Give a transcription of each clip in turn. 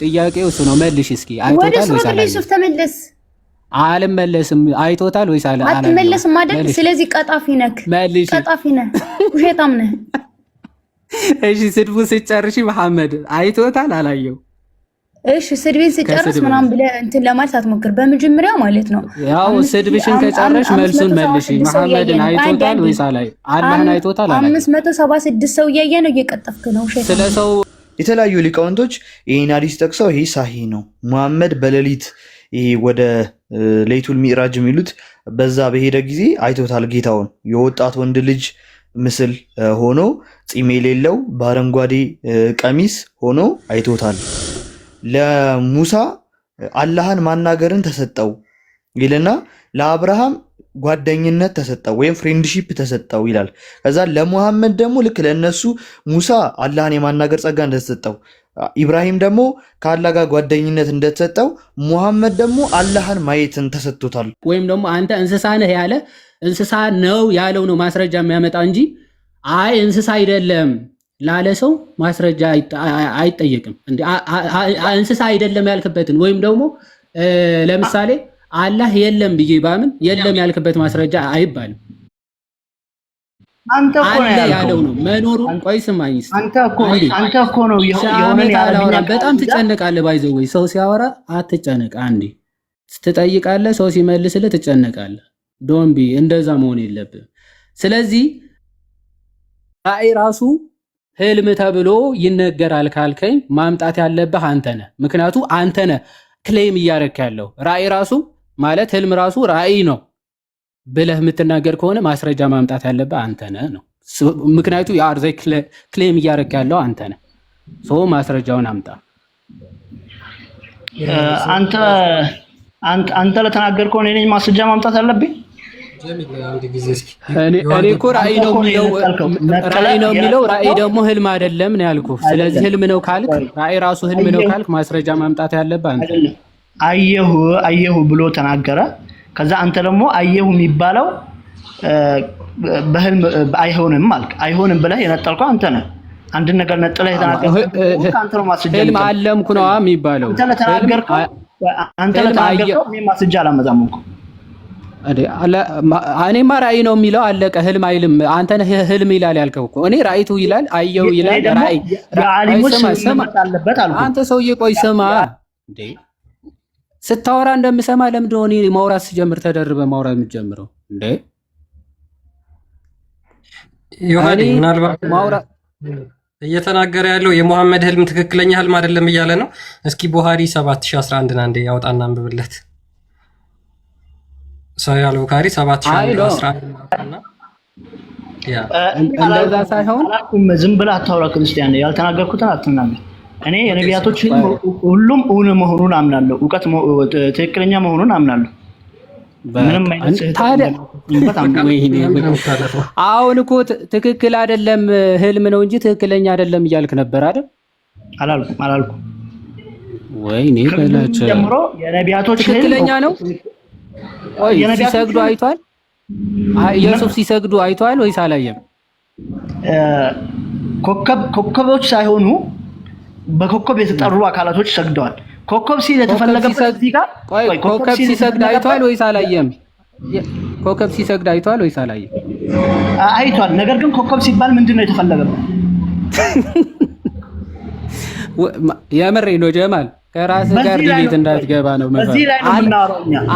ጥያቄው እሱ ነው። መልሽ እስኪ አይቶታል ወይስ አላየም? ዩሱፍ ተመለስ። አልመለስም። አይቶታል ወይስ አላየም? አትመለስም አይደል? ስለዚህ ቀጣፊ ነህ፣ ቀጣፊ ነህ፣ ውሸታም ነህ። እሺ ስድቡ ስጨርሺ መሐመድ አይቶታል አላየው? እሺ ስድቤን ስጨርስ ምናምን ብለህ እንትን ለማለት አትሞክር። በመጀመሪያ ማለት ነው ያው ስድብሽን ከጨረሽ መልሱን መልሽ። መሐመድን አይቶታል ወይስ አላየው? አላህን አይቶታል አላየው? 576 ሰው እያየ ነው፣ እየቀጠፍክ ነው። ስለ ሰው የተለያዩ ሊቃውንቶች ይሄን ሐዲስ ጠቅሰው ይሄ ሳሂህ ነው። መሐመድ በሌሊት ይሄ ወደ ሌይቱል ሚዕራጅ የሚሉት በዛ በሄደ ጊዜ አይቶታል ጌታውን። የወጣት ወንድ ልጅ ምስል ሆኖ ፂም የሌለው በአረንጓዴ ቀሚስ ሆኖ አይቶታል። ለሙሳ አላህን ማናገርን ተሰጠው ይልና ለአብርሃም ጓደኝነት ተሰጠው ወይም ፍሬንድሺፕ ተሰጠው ይላል። ከዛ ለሙሐመድ ደግሞ ልክ ለነሱ ሙሳ አላህን የማናገር ጸጋ እንደተሰጠው፣ ኢብራሂም ደግሞ ከአላህ ጋር ጓደኝነት እንደተሰጠው፣ ሙሐመድ ደግሞ አላህን ማየትን ተሰጥቶታል። ወይም ደግሞ አንተ እንስሳ ነህ ያለ እንስሳ ነው ያለው ነው ማስረጃ የሚያመጣ እንጂ አይ እንስሳ አይደለም ላለ ሰው ማስረጃ አይጠየቅም። እንስሳ አይደለም ያልክበትን ወይም ደግሞ ለምሳሌ አላህ የለም ብዬ ባምን የለም ያልክበት ማስረጃ አይባልም። አንተ እኮ ነው ያለው ነው መኖሩ። ቆይ ስማኝ፣ አንተ እኮ ነው የሆነ ያለው። በጣም ትጨነቃለህ። ባይዘው ወይ ሰው ሲያወራ አትጨነቅ። አንዴ ትጠይቃለህ፣ ሰው ሲመልስልህ ትጨነቃለህ። ዶንቢ እንደዛ መሆን የለብህም። ስለዚህ ራእይ ራሱ ህልም ተብሎ ይነገራል ካልከኝ ማምጣት ያለብህ አንተ ነህ። ምክንያቱ አንተ ነህ ክሌም እያረክ ያለው ራእይ ራሱ ማለት ህልም ራሱ ራእይ ነው ብለህ የምትናገር ከሆነ ማስረጃ ማምጣት ያለብህ አንተ ነህ ነው። ምክንያቱ የአርዘ ክሌም እያረክ ያለው አንተ ነህ። ሶ ማስረጃውን አምጣ። አንተ ለተናገርከው እኔ ማስረጃ ማምጣት አለብኝ። እኔ እኮ ራእይ ነው የሚለው ራእይ ደግሞ ህልም አይደለም ነው ያልኩህ። ስለዚህ ህልም ነው ካልክ ራእይ ራሱ ህልም ነው ካልክ ማስረጃ ማምጣት ያለብህ አንተ። አየሁ ብሎ ተናገረ። ከዛ አንተ ደግሞ አየሁ የሚባለው በህልም አይሆንም ማለት አይሆንም ብለህ የነጠልከው አንተ ነህ። አንድ ነገር ነጥለህ የተናገርከው አንተ ነው ማስረጃ። ህልም አለምኩ ነው የሚባለው። አንተ ለተናገርከው እኔ ማስረጃ አላመጣም እኮ። እኔማ ራእይ ነው የሚለው አለቀ። ህልም አይልም። አንተ ነህ ህልም ይላል ያልከው እኮ። እኔ ራእይቱ ይላል አየሁ ይላል ራእይ። አንተ ሰውዬ ቆይ ስማ እንዴ፣ ስታወራ እንደምሰማ ለምንድን ነው እኔ ማውራት ስጀምር ተደርበ ማውራት የምትጀምረው እንዴ? ዮሐኒ ምናልባት እየተናገረ ያለው የሙሐመድ ህልም ትክክለኛ ህልም አይደለም እያለ ነው። እስኪ ቡኻሪ 7011 አንዴ ያውጣና አንብብለት። ሰው ያለው ቡኻሪ 7011 እንደዛ ሳይሆን ዝም ብለህ አታውራ ክርስቲያን። ያልተናገርኩትን አትናገር። እኔ የነቢያቶች ሁሉም እውን መሆኑን አምናለሁ። ዕውቀት ትክክለኛ መሆኑን አምናለሁ። ምንም አሁን እኮ ትክክል አይደለም ህልም ነው እንጂ ትክክለኛ አይደለም እያልክ ነበር አይደል? አላልኩም። ወይኔ በላቸው ጀምሮ የነቢያቶች ትክክለኛ ነው። ወይ ሲሰግዱ አይቷል? ኢየሱስ ሲሰግዱ አይቷል ወይስ አላየም? ኮከቦች ሳይሆኑ በኮከብ የተጠሩ አካላቶች ሰግደዋል። ኮከብ ሲል የተፈለገበት እዚህ ጋር ኮከብ ሲሰግድ አይቷል ወይስ አላየም? ኮከብ ሲሰግድ አይቷል ወይስ አላየም? አይቷል። ነገር ግን ኮከብ ሲባል ምንድነው የተፈለገበት? የምሬ ነው ጀማል፣ ከራስ ጋር ዲቤት እንዳትገባ ነው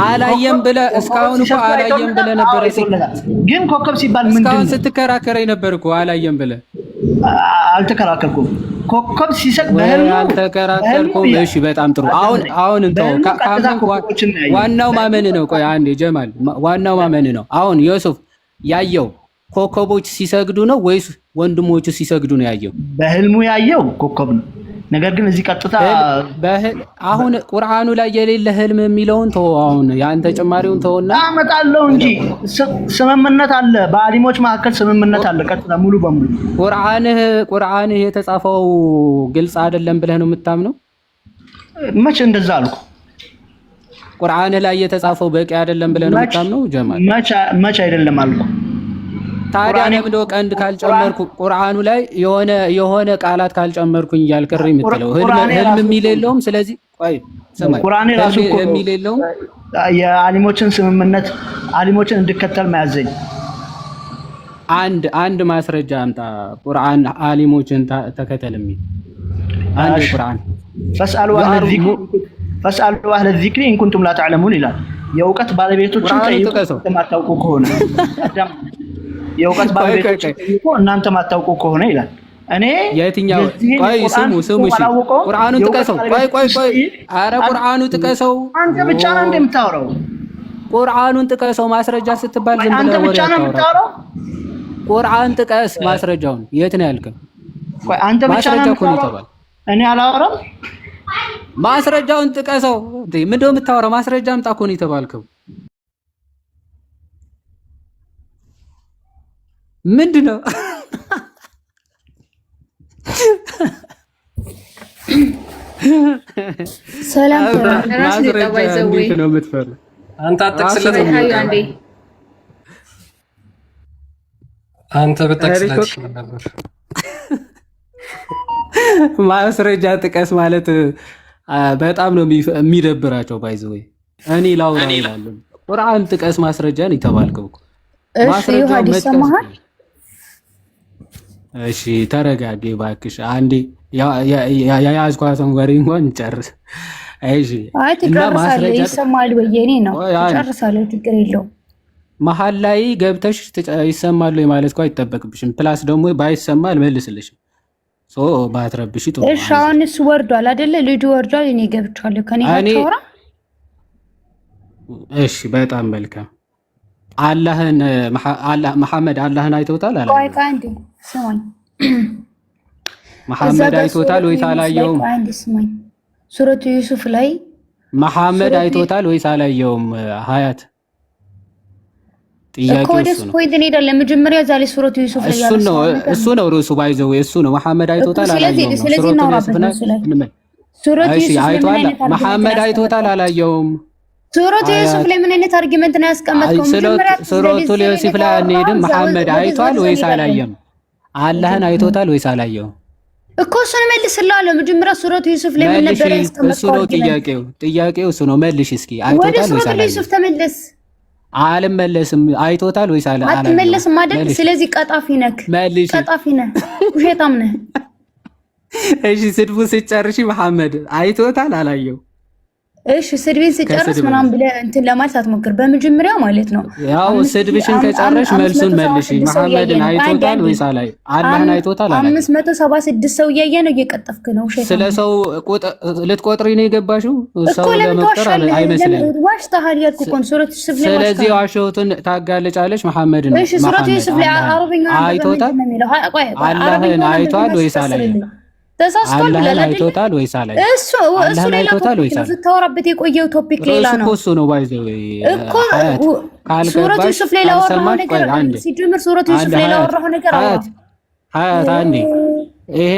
አላየም ብለህ እስካሁን እኮ አላየም ብለህ ነበር። ግን ኮከብ ሲባል ምንድነው? እስካሁን ስትከራከረኝ ነበር እኮ አላየም ብለህ። አልተከራከርኩም። ኮከብ ሲሰግድ አልተከራከርኩም። እሺ በጣም ጥሩ። አሁን እንተው። ዋናው ማመን ነው። ቆይ አንዴ ጀማል፣ ዋናው ማመን ነው። አሁን ዮሱፍ ያየው ኮከቦች ሲሰግዱ ነው ወይስ ወንድሞቹ ሲሰግዱ ነው ያየው? በህልሙ ያየው ኮከብ ነው። ነገር ግን እዚህ ቀጥታ አሁን ቁርአኑ ላይ የሌለ ህልም የሚለውን ተው። አሁን ያንተ ጭማሪውን ተውና አመጣለሁ እንጂ ስምምነት አለ፣ በአሊሞች መካከል ስምምነት አለ። ቀጥታ ሙሉ በሙሉ ቁርአንህ የተጻፈው ግልጽ አይደለም ብለህ ነው የምታምነው? መቼ እንደዛ አልኩ? ቁርአንህ ላይ የተጻፈው በቂ አይደለም ብለህ ነው የምታምነው ጀማል? መቼ አይደለም አልኩ? ታዲያ ለምንድነው ቀንድ ካልጨመርኩ ቁርአኑ ላይ የሆነ ቃላት ካልጨመርኩኝ እያልከረ የምትለው ህልም የሚል የለውም። ስለዚህ ቆይ ሰማይ ቁርአን ራሱ የሚል የለውም። የአሊሞችን ስምምነት አሊሞችን እንድከተል ማያዘኝ አንድ ማስረጃ አምጣ። ቁርአን አሊሞችን ተከተል የሚል አንድ ቁርአን ፈስአሉ አህለ ዚክሪ ኢን ኩንቱም ላ ተዕለሙን ይላል። የእውቀት ባለቤቶችን ጠይቁ ማታውቁ ከሆነ የእውቀት ባለቤቶችን ጠይቁ እናንተ ማታውቁ ከሆነ ይላል። እኔ የትኛው ቆይ ስሙ እሺ ቁርአኑን ጥቀሰው። ቆይ አረ ቁርአኑ ጥቀሰው። አንተ ብቻ ነው እንደምታወራው። ቁርአኑን ጥቀሰው። ማስረጃ ስትባል ዝም ብለህ ወሬ አታወራው። ቁርአን ጥቀስ ማስረጃውን። የት ነው ያልከው? ቆይ አንተ ብቻ ነው የምታወራው። እኔ አላወራም። ማስረጃውን ጥቀሰው። ምንድነው የምታወራው? ማስረጃ አምጣ እኮ ነው የተባልከው። ምንድነው? ሰላም እንዴት ነው የምትፈሩ? አንተ አትጠቅስለት አንተ በጠቅስለት ነበር። ማስረጃ ጥቀስ ማለት በጣም ነው የሚደብራቸው። ባይዘው እኔ ላውራ ይላሉ። ቁርአን ጥቀስ ማስረጃን ይተባልከው እኮ ማስረጃው መጥቀስ። እሺ ተረጋጊ እባክሽ። አንዴ ያያዝኳትን ወሬ እንኳን ጨርስ። እሺ አይ ትጨርሳለህ። ይሰማል በየኔ ነው ትጨርሳለህ፣ ችግር የለውም። መሀል ላይ ገብተሽ ይሰማል ማለት እኮ አይጠበቅብሽም። ፕላስ ደግሞ ባይሰማ አልመልስልሽም። ባትረብሽ ጥሩ። እሺ አሁንስ ወርዷል አይደለ? ልጁ ወርዷል። እኔ ገብቻለሁ። ከኔ ጋር ታወራ። እሺ በጣም መልካም። አላህን መሐመድ አላህን አይቶታል አላ? ቆይ አንዴ ስማኝ። መሐመድ አይቶታል ወይስ አላየውም? ቆይ አንዴ ስማኝ። ሱረቱ ዩሱፍ ላይ መሐመድ አይቶታል ወይስ አላየውም? ሀያት ጥያቄው እሱ ነው። ፖይንት እንሄዳለን። መጀመሪያ ዛሬ ሱረቱ ዩሱፍ ላይ እሱ ነው ርዕሱ። ባይዘው እሱ ነው መሐመድ አይቶታል አላየውም? ሱረቱ ዩሱፍ አይቷል። መሐመድ አይቶታል አላየውም? ሱረቱ ዩሱፍ ላይ ምን አይነት አርጊመንት ነው ያስቀመጥከው? ሱረቱ ዩሱፍ ላይ አንሄድም። መሐመድ አይቷል ወይስ አላየም? አላህን አይቶታል ወይስ አላየውም እኮ እሱን መልስልሃለሁ። መጀመሪያ ሱረቱ ዩሱፍ ላይ ምን ነበር ያስቀመጥከው? እሱ ነው ጥያቄው እሱ ነው። መልሽ እስኪ። አይቶታል ወይስ አላየም? ወደ ሱረቱ ዩሱፍ ተመለስ። አልመለስም። አይቶታል ወይስ አላየም? አትመለስም አይደል? ስለዚህ ቀጣፊ ነህ፣ ቀጣፊ ነህ፣ ውሸታም ነህ። እሺ ስድቡ ስጨርሺ መሐመድ አይቶታል አላየው? እሺ ስድቤን ስጨርስ ምናምን ብለህ እንትን ለማለት አትሞክር። በመጀመሪያው ማለት ነው ያው ስድብሽን ከጨረሽ መልሱን መልሺ። መሐመድን አይቶታል ወይስ አላየው? አላህን አይቶታል አላየው? 576 ሰው እያየ ነው፣ እየቀጠፍክ ነው። ውሸታም ስለ ሰው ልትቆጥሪ ነው የገባሽው? ሰው ለመቁጠር አይመስልም። ዋሽተሃል ያልኩ እኮ ሱረቱ ዩሱፍ ላይ። ስለዚህ ዋሽውትን ታጋለጫለሽ። መሐመድን እሺ ሱረቱ ዩሱፍ ላይ አረብኛ አይቶታል? አላህን አይቷል ወይስ አላየው? ተሳስቷል ብለህ አይቶታል ወይስ አላየው? እሱ ሌላ ቶፒክ ነው። ስታወራበት የቆየው ቶፒክ ሌላ ነው እሱ ነው። ባይዘው እኮ ሱረቱ ዩሱፍ ላይ ላወራው ነገር ሲጀምር ሱረቱ ዩሱፍ ላይ ላወራው ነገር ሀያት አንዴ ይሄ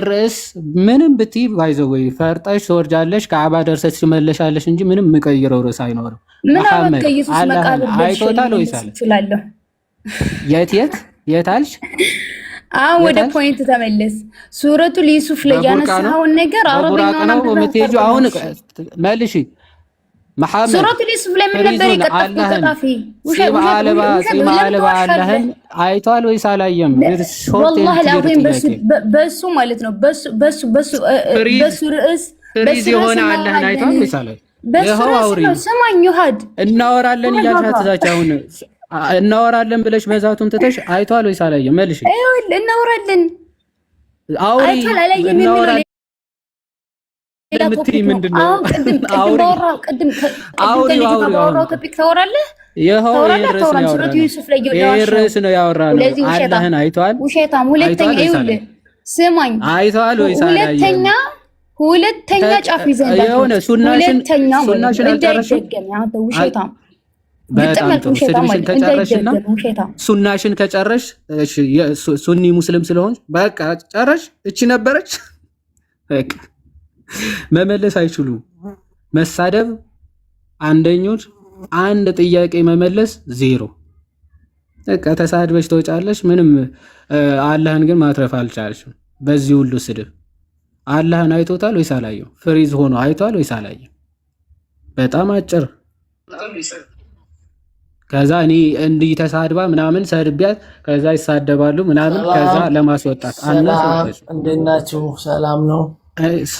ርዕስ ምንም ብትይ ባይዘው ፈርጠሽ ትወርጃለሽ፣ ከአባ ደርሰሽ ትመለሻለሽ እንጂ ምንም የምቀይረው ርዕስ አይኖርም። መሐመድ አይቶታል ወይስ አላየው? የት አልሽ? አሁን ወደ ፖይንት ተመለስ። ሱረቱ ዩሱፍ ላይ ያነሳውን ነገር አረብኛ ነው የምትሄጂው። አሁን መልሺ። መሐመድ ሱረቱ ዩሱፍ ላይ ምን ነበር የቀጠፈው? ቀጣፊ ውሸት አላህን አይቷል ወይስ አላየም? ወላሂ አልዓዚም በሱ ማለት ነው በሱ ርዕስ የሆነ አላህን አይቷል ወይስ አላየም? ስማኝ ዩሃድ እናወራለን እያልሻት አሁን እናወራለን ብለሽ መዛቱን ትተሽ አይቷል ወይስ አላየም? መልሽ። እናወራለን አይቷል አላየም የሚለው ምንድነው? ቅድም ቶፒክ ታወራለህ። ርዕስ ነው ያወራነው። አላህን አይቷል ውሸታም። ሁለተኛ ይኸውልህ ስማኝ፣ አይቷል ወይስ አላየም? ሁለተኛ ጫፍ ይዘህ የሆነ ሱናሽን አልጨረስሽም። ውሸታም በጣም ጥሩ። ስድብሽን ከጨረሽና ሱናሽን ከጨረሽ ሱኒ ሙስሊም ስለሆን በቃ ጨረሽ። እቺ ነበረች በቃ መመለስ አይችሉም። መሳደብ አንደኞች፣ አንድ ጥያቄ መመለስ ዜሮ። በቃ ተሳድበሽ ትወጫለሽ። ምንም አላህን ግን ማትረፍ አልቻልሽም። በዚህ ሁሉ ስድብ አላህን አይቶታል ወይስ አላየው? ፍሪዝ ሆኖ አይቷል ወይስ አላየው? በጣም አጭር። ከዛ እኔ እንዲህ ተሳድባ ምናምን ሰድቢያት ከዛ ይሳደባሉ ምናምን ከዛ ለማስወጣት አናስ እንዴት ናችሁ? ሰላም ነው።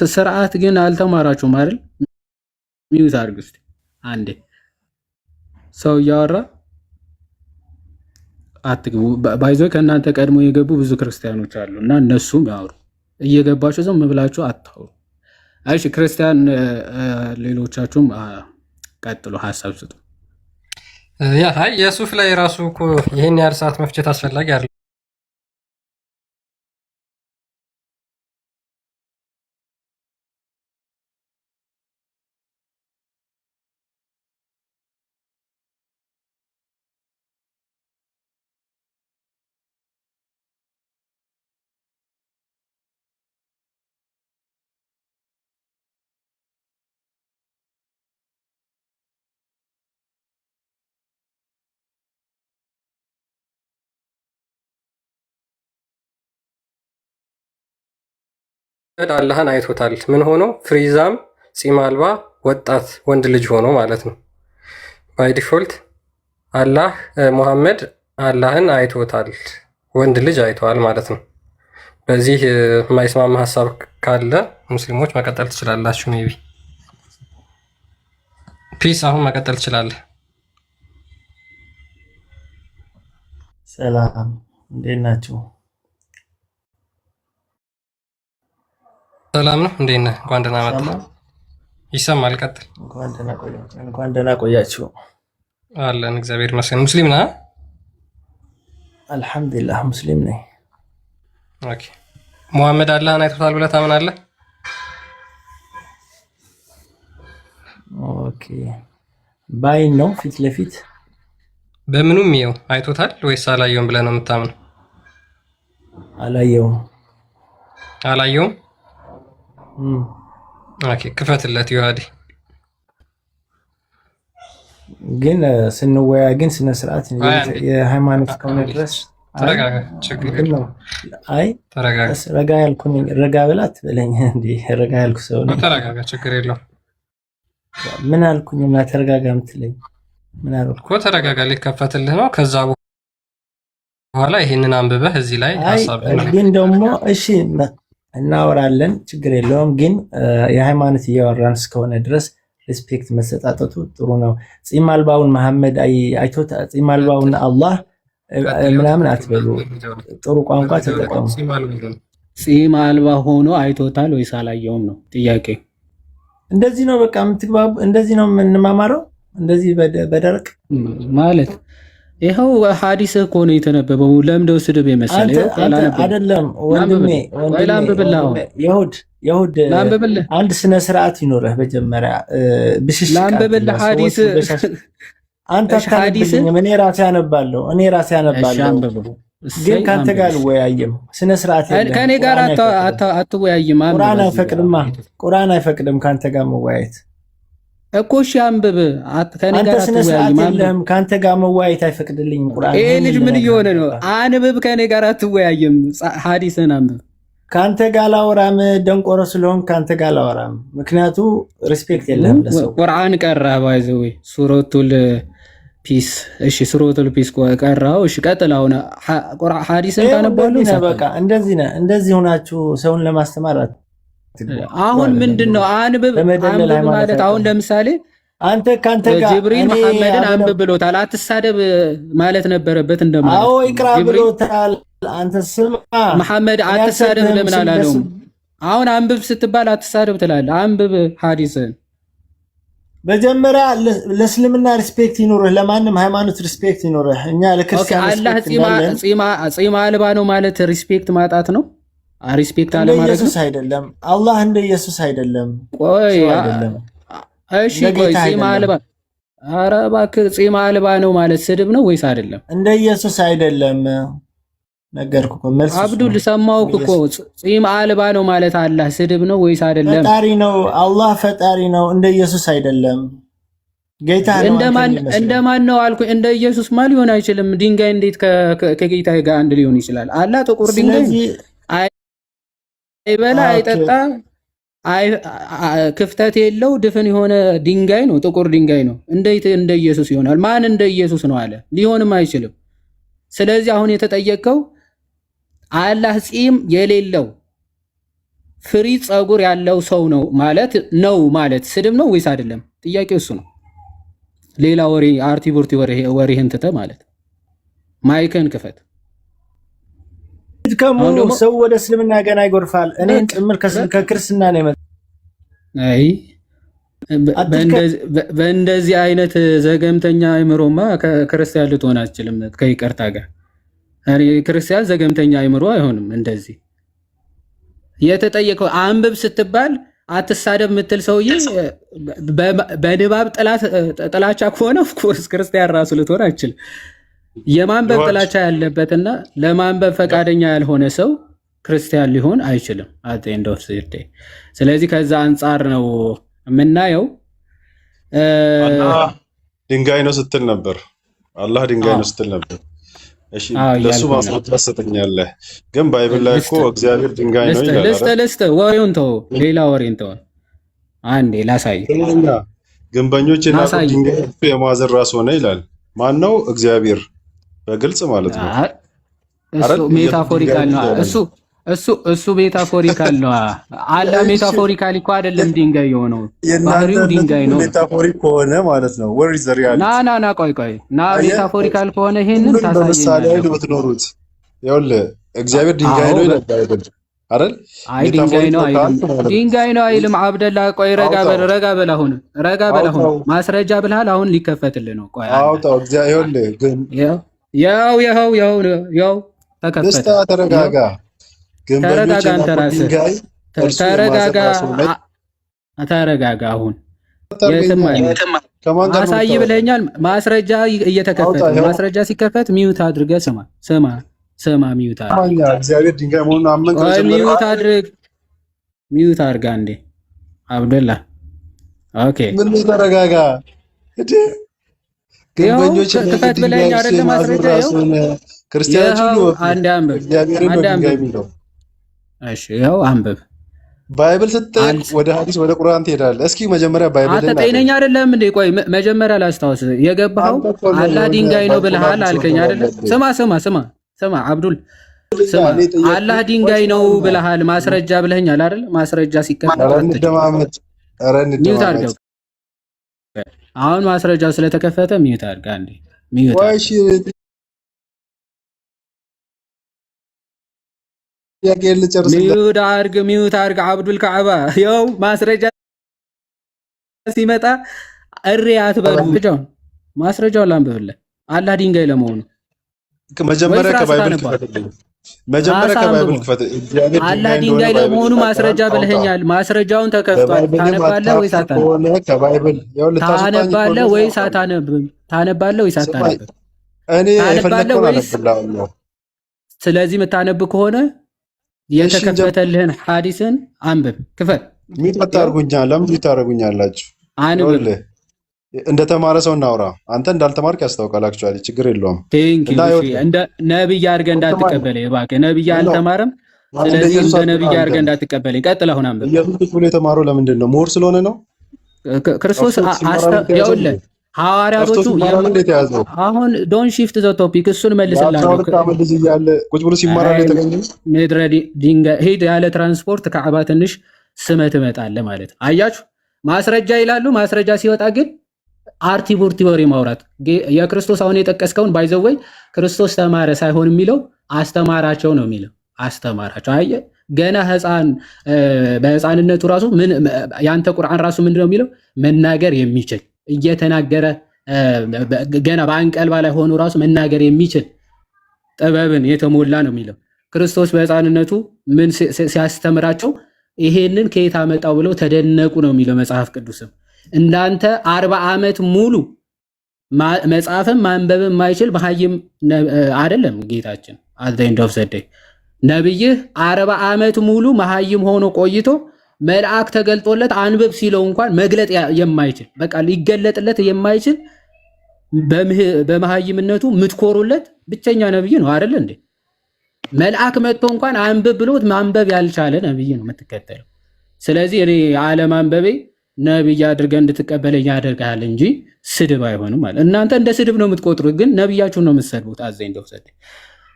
ስርዓት ግን አልተማራችሁም አይደል? ሚውት አድርጉ እስቲ አንዴ። ሰው እያወራ አትግቡ። ባይዞ ከእናንተ ቀድሞ የገቡ ብዙ ክርስቲያኖች አሉ እና እነሱም ያወሩ። እየገባችሁ ዝም ብላችሁ አታውሩ። እሺ ክርስቲያን ሌሎቻችሁም ቀጥሉ፣ ሀሳብ ስጡ። ያ አይ የሱፍ ላይ ራሱ እኮ ይሄን ያህል ሰዓት መፍጀት አስፈላጊ አይደለም። አላህን አይቶታል። ምን ሆኖ? ፍሪዛም ጺም አልባ ወጣት ወንድ ልጅ ሆኖ ማለት ነው። ባይ ዲፎልት አላህ ሙሐመድ አላህን አይቶታል፣ ወንድ ልጅ አይተዋል ማለት ነው። በዚህ የማይስማማ ሀሳብ ካለ ሙስሊሞች መቀጠል ትችላላችሁ። ሜቢ ፒስ፣ አሁን መቀጠል ትችላለህ። ሰላም እንዴት ናችሁ? ሰላም ነው። እንዴት ነህ? እንኳን ደህና መጣህ። ይሰማል? ቀጥል። እንኳን ደህና ቆያችሁ። አለን እግዚአብሔር ይመስገን። ሙስሊም ነህ? አልሐምዱሊላህ ሙስሊም ነኝ። ኦኬ። ሙሐመድ አላህን አይቶታል ብለህ ታምናለህ? ኦኬ። ባይን ነው ፊት ለፊት በምኑም ይኸው አይቶታል ወይስ አላየውም ብለህ ነው የምታምነው? አላየውም። አላየውም? ኦኬ፣ ክፈትለት ዮሐዲ። ግን ስንወያይ ግን ስነ ስርዓት የሃይማኖት ከሆነ ድረስ ተረጋጋ። ችግር ነው። አይ ተረጋጋ። ረጋ ያልኩኝ ረጋ ብላት በለኝ እንዴ። ረጋ ያልኩ ሰው ነው። ተረጋጋ፣ ችግር የለውም። ምን አልኩኝና ተረጋጋ የምትለኝ? ምን አልኩ እኮ? ተረጋጋ፣ ሊከፈትልህ ነው። ከዛ በኋላ ይሄንን አንብበህ እዚህ ላይ ሐሳብ ግን ደግሞ እሺ እናወራለን፣ ችግር የለውም። ግን የሃይማኖት እያወራን እስከሆነ ድረስ ሪስፔክት መሰጣጠቱ ጥሩ ነው። ጺም አልባውን መሐመድ አይቶታ ጺም አልባውን አላህ ምናምን አትበሉ። ጥሩ ቋንቋ ተጠቀሙ። ጺም አልባ ሆኖ አይቶታል ወይስ አላየውም ነው ጥያቄ። እንደዚህ ነው በቃ የምትግባቡ። እንደዚህ ነው የምንማማረው። እንደዚህ በደረቅ ማለት ይኸው ሐዲስ እኮ ነው የተነበበው። ለምደው ስድብ የመሰለ አይደለም ወንድሜ። ይሁድ አንድ ስነ ስርዓት ይኖርህ። መጀመሪያ ብሽሽ ላንብብልህ ሐዲስ። አንተ አታነብልኝም፣ እኔ ራሴ አነባለሁ። ግን ካንተ ጋር አልወያይም። ስነ ስርዓት የለም። ከኔ ጋር አትወያይም። ቁርአን አይፈቅድም ካንተ ጋር መወያየት እኮ። እሺ አንብብ። ከኔ ጋር አትወያይም። ካንተ ጋር መወያየት አይፈቅድልኝም ቁርአን። ይሄ ልጅ ምን እየሆነ ነው? አንብብ። ከኔ ጋር አትወያይም። ሐዲስን አንብብ። ካንተ ጋር ላወራም። ደንቆሮ ስለሆንክ ካንተ ጋር ላወራም። ምክንያቱ ሪስፔክት የለም ለሰው። ቁርአን ቀራህ ባይዘው ሱረቱል ፒስ። እሺ ሱረቱል ፒስ ቀራው። እሺ ቀጥል። አሁን ሐዲስን ታነባለህ። በቃ እንደዚህ ሆናችሁ ሰውን ለማስተማር አሁን ምንድነው አንብብ ማለት? አሁን ለምሳሌ አንተ ካንተ ጋር ጅብሪል መሐመድን አንብብ ብሎታል። አትሳደብ ማለት ነበረበት እንደማለት። አዎ ይቅራ ብሎታል። አንተ ስማ መሐመድ አትሳደብ ለምን አላለውም? አሁን አንብብ ስትባል አትሳደብ ትላለህ። አንብብ ሐዲስን። መጀመሪያ ለእስልምና ሪስፔክት ይኖርህ፣ ለማንም ሃይማኖት ሪስፔክት ይኖርህ። እኛ ለክርስቲያን አላህ ጺም አልባ ነው ማለት ሪስፔክት ማጣት ነው። ሪስፔክት አለ ማለት ኢየሱስ አይደለም። አላህ እንደ ኢየሱስ አይደለም። ቆይ እሺ፣ ቆይ ጺም አልባ፣ ኧረ እባክህ ጺም አልባ ነው ማለት ስድብ ነው ወይስ አይደለም? እንደ ኢየሱስ አይደለም። ነገርኩ እኮ መልስ አብዱል ሰማሁህ እኮ። ጺም አልባ ነው ማለት አላህ ስድብ ነው ወይስ አይደለም? ፈጣሪ ነው። አላህ ፈጣሪ ነው። እንደ ኢየሱስ አይደለም። ጌታ ነው። እንደማን ነው አልኩ? እንደ ኢየሱስ ማ ሊሆን አይችልም። ድንጋይ እንዴት ከጌታ ጋር አንድ ሊሆን ይችላል? አላህ ጥቁር ድንጋይ አይበላ አይጠጣ ክፍተት የለው ድፍን የሆነ ድንጋይ ነው፣ ጥቁር ድንጋይ ነው። እንዴት እንደ ኢየሱስ ይሆናል? ማን እንደ ኢየሱስ ነው አለ? ሊሆንም አይችልም። ስለዚህ አሁን የተጠየቀው አላህ ጺም የሌለው ፍሪ ጸጉር ያለው ሰው ነው ማለት ስድብ ነው ወይስ አይደለም? ጥያቄው እሱ ነው። ሌላ ወሬ አርቲቡርቲ ወሬህን ትተህ ማለት ማይከን ክፈት። ከሙሉ ሰው ወደ እስልምና ገና ይጎርፋል። እኔን ጭምር ከክርስትና ነው የመጣው። አይ በእንደዚህ አይነት ዘገምተኛ አይምሮማ ክርስቲያን ልትሆን አትችልም። ከይቅርታ ጋር ክርስቲያን ዘገምተኛ አይምሮ አይሆንም። እንደዚህ የተጠየቀው አንብብ ስትባል አትሳደብ የምትል ሰውዬ በንባብ ጥላቻ ከሆነ ኦፍኮርስ ክርስቲያን ራሱ ልትሆን አይችልም። የማንበብ ጥላቻ ያለበትና ለማንበብ ፈቃደኛ ያልሆነ ሰው ክርስቲያን ሊሆን አይችልም። አጤን ዶፍ ሲርቴ ስለዚህ ከዛ አንጻር ነው የምናየው። አላህ ድንጋይ ነው ስትል ነበር። አላህ ድንጋይ ነው ስትል ነበር። እሺ ለሱ ማስረጃ ሰጠኛለህ። ግን ባይብል ላይ እኮ እግዚአብሔር ድንጋይ ነው ይላል። ለስተ ወሬውን ተው፣ ሌላ ወሬን ተው። አንዴ ላሳይ። ግንበኞች የናቁት ድንጋይ የማዕዘን ራስ ሆነ ይላል። ማን ነው? እግዚአብሔር በግልጽ ማለት ነው። እሱ ሜታፎሪካል ነው። እሱ ሜታፎሪካል ነው። አላ ሜታፎሪካል እኮ አይደለም ድንጋይ የሆነው ባህሪው ድንጋይ ነው። ሜታፎሪክ ከሆነ ማለት ነው። where is the reality? ና ቆይ ሜታፎሪካል ከሆነ ይሄንን ታሳየኝ። ለምሳሌ አይደል ብትኖሩት ይኸውልህ እግዚአብሔር ድንጋይ ነው ይላል አይደል? አይ ድንጋይ ነው አይልም። አብደላ ቆይ ረጋ በል አሁን ማስረጃ ብልሃል። አሁን ሊከፈትልህ ነው። ቆይ አውጣው። እግዚአብሔር ግን ያው ተከፈተ። ተረጋጋ። ተረጋጋ። አንተ ራስህ ተረጋጋ። አሁን የትም አሳይ ብለኛል። ማስረጃ እየተከፈተ ነው። ማስረጃ ሲከፈት ሚዩት አድርገህ ስማ ሚዩት አድርግ። እግዚአብሔር ድንጋይ መሆኑን አመንከው። ሚዩት አድርጋ እንዴ አብደላ። ኦኬ ምን ተረጋጋ። ግንበኞች ክፈት ብለኸኝ አይደለ? ማስረጃ ክርስቲያኖች ሁሉ አንድ አንብብ። እሺ ያው አንብብ። ባይብል ስትጠይቅ ወደ ሐዲስ ወደ ቁርአን ትሄዳለህ። እስኪ መጀመሪያ ባይብል አንተ ጤነኛ አይደለም እንዴ? ቆይ መጀመሪያ ላስታውስ። የገባኸው አላህ ድንጋይ ነው ብለሃል አልከኝ አይደለ? ስማ አብዱል ስማ፣ አላህ ድንጋይ ነው ብለሃል። ማስረጃ ብለኸኛል አይደል? ማስረጃ ሲከፈት አሁን ማስረጃው ስለተከፈተ ሚዩት አድርጋ እንዴ ሚዩት አድርግ አብዱል ከዓባ። ያው ማስረጃ ሲመጣ እሪ አትበሉ። ማስረጃውን ላንብብልህ። አላህ ድንጋይ ለመሆኑ መጀመሪያ ከባይብል ክፈት። አላህ ድንጋይ ለመሆኑ ማስረጃ ብለኸኛል። ማስረጃውን ተከፍቷል። ታነባለህ ወይስ አታነብም? ታነባለህ ወይስ አታነብም? ታነባለህ ወይስ አታነብም? ስለዚህ የምታነብ ከሆነ የተከፈተልህን ሐዲስን አንብብ። ክፈት። ሚጣጣ አርጉኛል። ለምን ታረጉኛላችሁ? አንብብ። እንደተማረ ሰው እናውራ። አንተ እንዳልተማርክ ያስታውቃል። አክቹአሊ ችግር የለውም። እንደ ነብይ አድርገህ እንዳትቀበለኝ እባክህ። ነብይ አልተማረም። ስለዚህ እንደ ነብይ አድርገህ እንዳትቀበለኝ። ቀጥል። አሁን አንብብ። ኢየሱስ ብሎ የተማረው ለምንድን ነው? ምሁር ስለሆነ ነው? ክርስቶስ ይኸውልህ ሐዋርያቶቹ አሁን ዶን ሺፍት ዘ ቶፒክ እሱን መልስልሃለሁ። ቁጭ ብሎ ሲማራ የተገኘው ምድረ ድንጋይ ሂድ ያለ ትራንስፖርት ከዓባ ትንሽ ስመህ ትመጣለህ ማለት አያችሁ። ማስረጃ ይላሉ። ማስረጃ ሲወጣ ግን አርቲ ቡርቲ ወሬ ማውራት። የክርስቶስ አሁን የጠቀስከውን ባይዘወይ ክርስቶስ ተማረ ሳይሆን የሚለው አስተማራቸው ነው የሚለው። አስተማራቸው። አየህ ገና በህፃንነቱ ራሱ ያንተ ቁርአን ራሱ ምንድነው የሚለው? መናገር የሚችል እየተናገረ ገና በአንቀልባ ላይ ሆኖ ራሱ መናገር የሚችል ጥበብን የተሞላ ነው የሚለው። ክርስቶስ በህፃንነቱ ምን ሲያስተምራቸው ይሄንን ከየት አመጣው ብለው ተደነቁ ነው የሚለው መጽሐፍ ቅዱስም። እንዳንተ 40 ዓመት ሙሉ መጽሐፍም ማንበብም የማይችል መሀይም አይደለም ጌታችን። አት ዘ ኤንድ ኦፍ ዘ ዴይ ነብይህ 40 ዓመት ሙሉ መሀይም ሆኖ ቆይቶ መልአክ ተገልጦለት አንብብ ሲለው እንኳን መግለጥ የማይችል በቃ ሊገለጥለት የማይችል በመሃይምነቱ ምትኮሩለት ብቸኛ ነብይ ነው አይደል እንዴ? መልአክ መጥቶ እንኳን አንብብ ብሎት ማንበብ ያልቻለ ነብይ ነው የምትከተለው። ስለዚህ እኔ ዓለም አንበቤ ነብይ አድርገህ እንድትቀበለኝ ያደርጋል እንጂ ስድብ አይሆንም ማለት። እናንተ እንደ ስድብ ነው የምትቆጥሩት፣ ግን ነብያችሁን ነው የምትሰድቡት። አዘኝ እንደውሰደ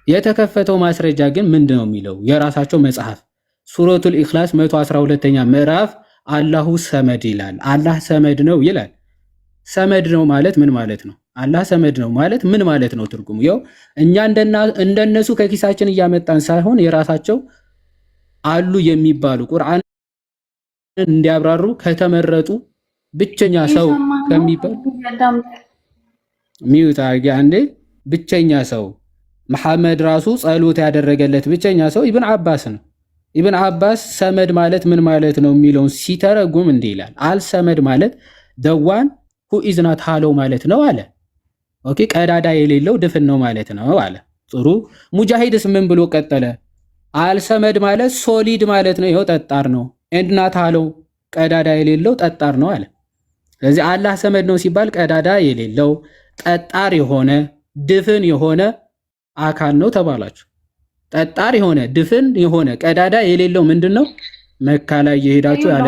የተከፈተው ማስረጃ ግን ምንድነው የሚለው? የራሳቸው መጽሐፍ ሱረቱል ኢኽላስ 112ኛ ምዕራፍ አላሁ ሰመድ ይላል። አላህ ሰመድ ነው ይላል። ሰመድ ነው ማለት ምን ማለት ነው? አላህ ሰመድ ነው ማለት ምን ማለት ነው? ትርጉሙ ያው እኛ እንደነሱ ከኪሳችን እያመጣን ሳይሆን የራሳቸው አሉ የሚባሉ ቁርአን እንዲያብራሩ ከተመረጡ ብቸኛ ሰው ከሚባል ሚውት አርጊ አንዴ። ብቸኛ ሰው መሐመድ ራሱ ጸሎት ያደረገለት ብቸኛ ሰው ኢብን አባስ ነው። ኢብን አባስ ሰመድ ማለት ምን ማለት ነው የሚለውን ሲተረጉም እንዲህ ይላል። አልሰመድ ማለት ደዋን ሁ ኢዝ ናት ሃለው ማለት ነው አለ። ኦኬ ቀዳዳ የሌለው ድፍን ነው ማለት ነው አለ። ጥሩ ሙጃሂድስ ምን ብሎ ቀጠለ? አልሰመድ ማለት ሶሊድ ማለት ነው፣ ይኸው ጠጣር ነው። ኤንድ ናት ሃለው ቀዳዳ የሌለው ጠጣር ነው አለ። ስለዚህ አላህ ሰመድ ነው ሲባል ቀዳዳ የሌለው ጠጣር የሆነ ድፍን የሆነ አካል ነው ተባላችሁ። ጠጣር የሆነ ድፍን የሆነ ቀዳዳ የሌለው ምንድነው? መካ ላይ የሄዳችሁ ያለ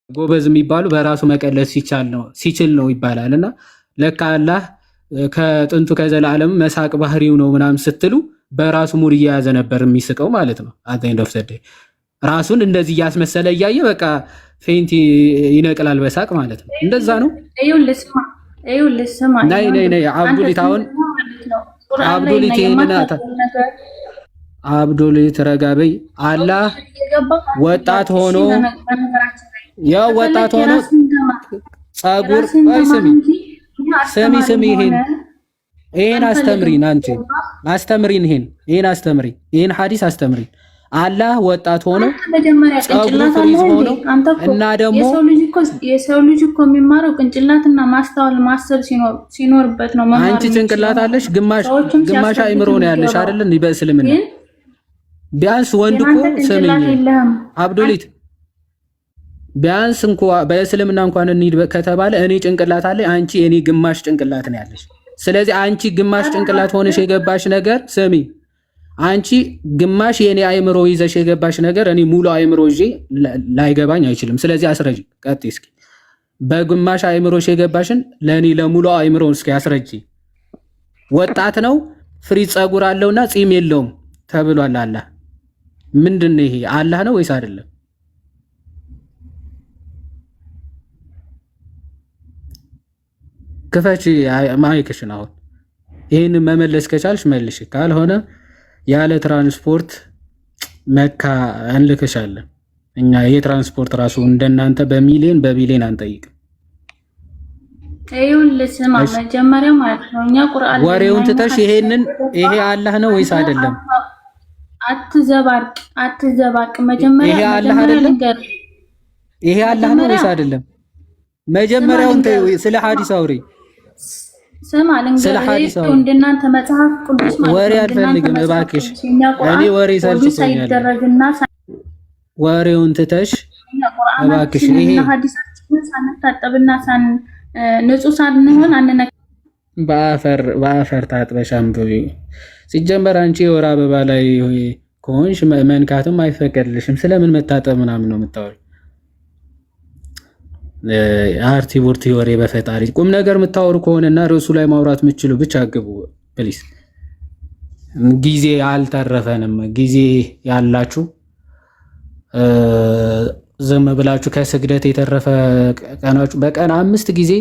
ጎበዝ የሚባሉ በራሱ መቀለስ ሲችል ነው ይባላል። እና ለካ አላህ ከጥንቱ ከዘላለም መሳቅ ባህሪው ነው ምናምን ስትሉ በራሱ ሙድ እየያዘ ነበር የሚስቀው ማለት ነው። አዘንድ ኦፍ ዘዴ ራሱን እንደዚህ እያስመሰለ እያየ በቃ ፌንት ይነቅላል በሳቅ ማለት ነው። እንደዛ ነው። ነይ አብዱሊት አሁን አብዱሊት ይሄንናታ አብዱሊት ረጋበይ አላህ ወጣት ሆኖ ያው ወጣት ሆኖ ጸጉር ስሚ ይሄን አስተምሪን አንቺ አስተምሪን ይሄን አስተምሪን ይሄን ሐዲስ አስተምሪን። አላህ ወጣት ሆኖ ጸጉሩ ፍሪዝ ሆኖ እና ደግሞ የሰው ልጅ እኮ የሚማረው ቅንጭላትና ማስተዋል ማሰብ ሲኖርበት ነው። አንቺ ጭንቅላት አለሽ፣ ግማሽ አይምሮ ነው ያለሽ አይደል? እንዴ በእስልምና ቢያንስ ወንድ እኮ ስሚኝ አብዱሊት ቢያንስ እንኳን በእስልምና እንኳን እንሂድ ከተባለ እኔ ጭንቅላት አለ፣ አንቺ እኔ ግማሽ ጭንቅላት ነው ያለሽ። ስለዚህ አንቺ ግማሽ ጭንቅላት ሆነሽ የገባሽ ነገር ስሚ፣ አንቺ ግማሽ የኔ አይምሮ ይዘሽ የገባሽ ነገር እኔ ሙሉ አይምሮ ይዤ ላይገባኝ አይችልም። ስለዚህ አስረጂ። ቀጥይ እስኪ በግማሽ አይምሮሽ የገባሽን ለኔ ለሙሉ አይምሮ እስኪ አስረጂ። ወጣት ነው ፍሪዝ ጸጉር አለውና ጺም የለውም ተብሏል። አላህ ምንድነው ይሄ? አላህ ነው ወይስ አይደለም? ክፈች ማይክሽን። አሁን ይሄን መመለስ ከቻልሽ መልሽ፣ ካልሆነ ያለ ትራንስፖርት መካ እንልክሻለን። እኛ የትራንስፖርት ራሱ እንደናንተ በቢሊየን አንጠይቅም። ይኸውልህ ስማ፣ መጀመሪያ ማለት ነው እኛ ቁርአን ወሬውን ትተሽ ይሄ አላህ ነው ወይስ አይደለም? አትዘባርቅ። መጀመሪያ ይሄ አላህ አይደለም? ይሄ አላህ ነው ወይስ አይደለም? መጀመሪያውን ስለ ሐዲስ አውሪ። ስማ ልንገርህ፣ እንደናንተ መጽሐፍ ቅዱስ ማለት ወሬ አልፈልግም እባክሽ። እኔ ወሬ ሰልችቶኛል። ወሬውን ትተሽ እባክሽ ይሄ ሐዲሳችን ሳንታጠብና ንጹህ ሳንሆን አንነካ። በአፈር ታጥበሽ አንብቢ። ሲጀመር አንቺ የወር አበባ ላይ ከሆንሽ መንካትም አይፈቀድልሽም። ስለምን መታጠብ ምናምን ነው የምታወሪው? አርቲ ቡርቲ ወሬ በፈጣሪ ቁም ነገር የምታወሩ ከሆነና ርዕሱ ላይ ማውራት የምትችሉ ብቻ ግቡ ፕሊስ። ጊዜ አልተረፈንም። ጊዜ ያላችሁ ዝም ብላችሁ ከስግደት የተረፈ ቀናችሁ በቀን 5 ጊዜ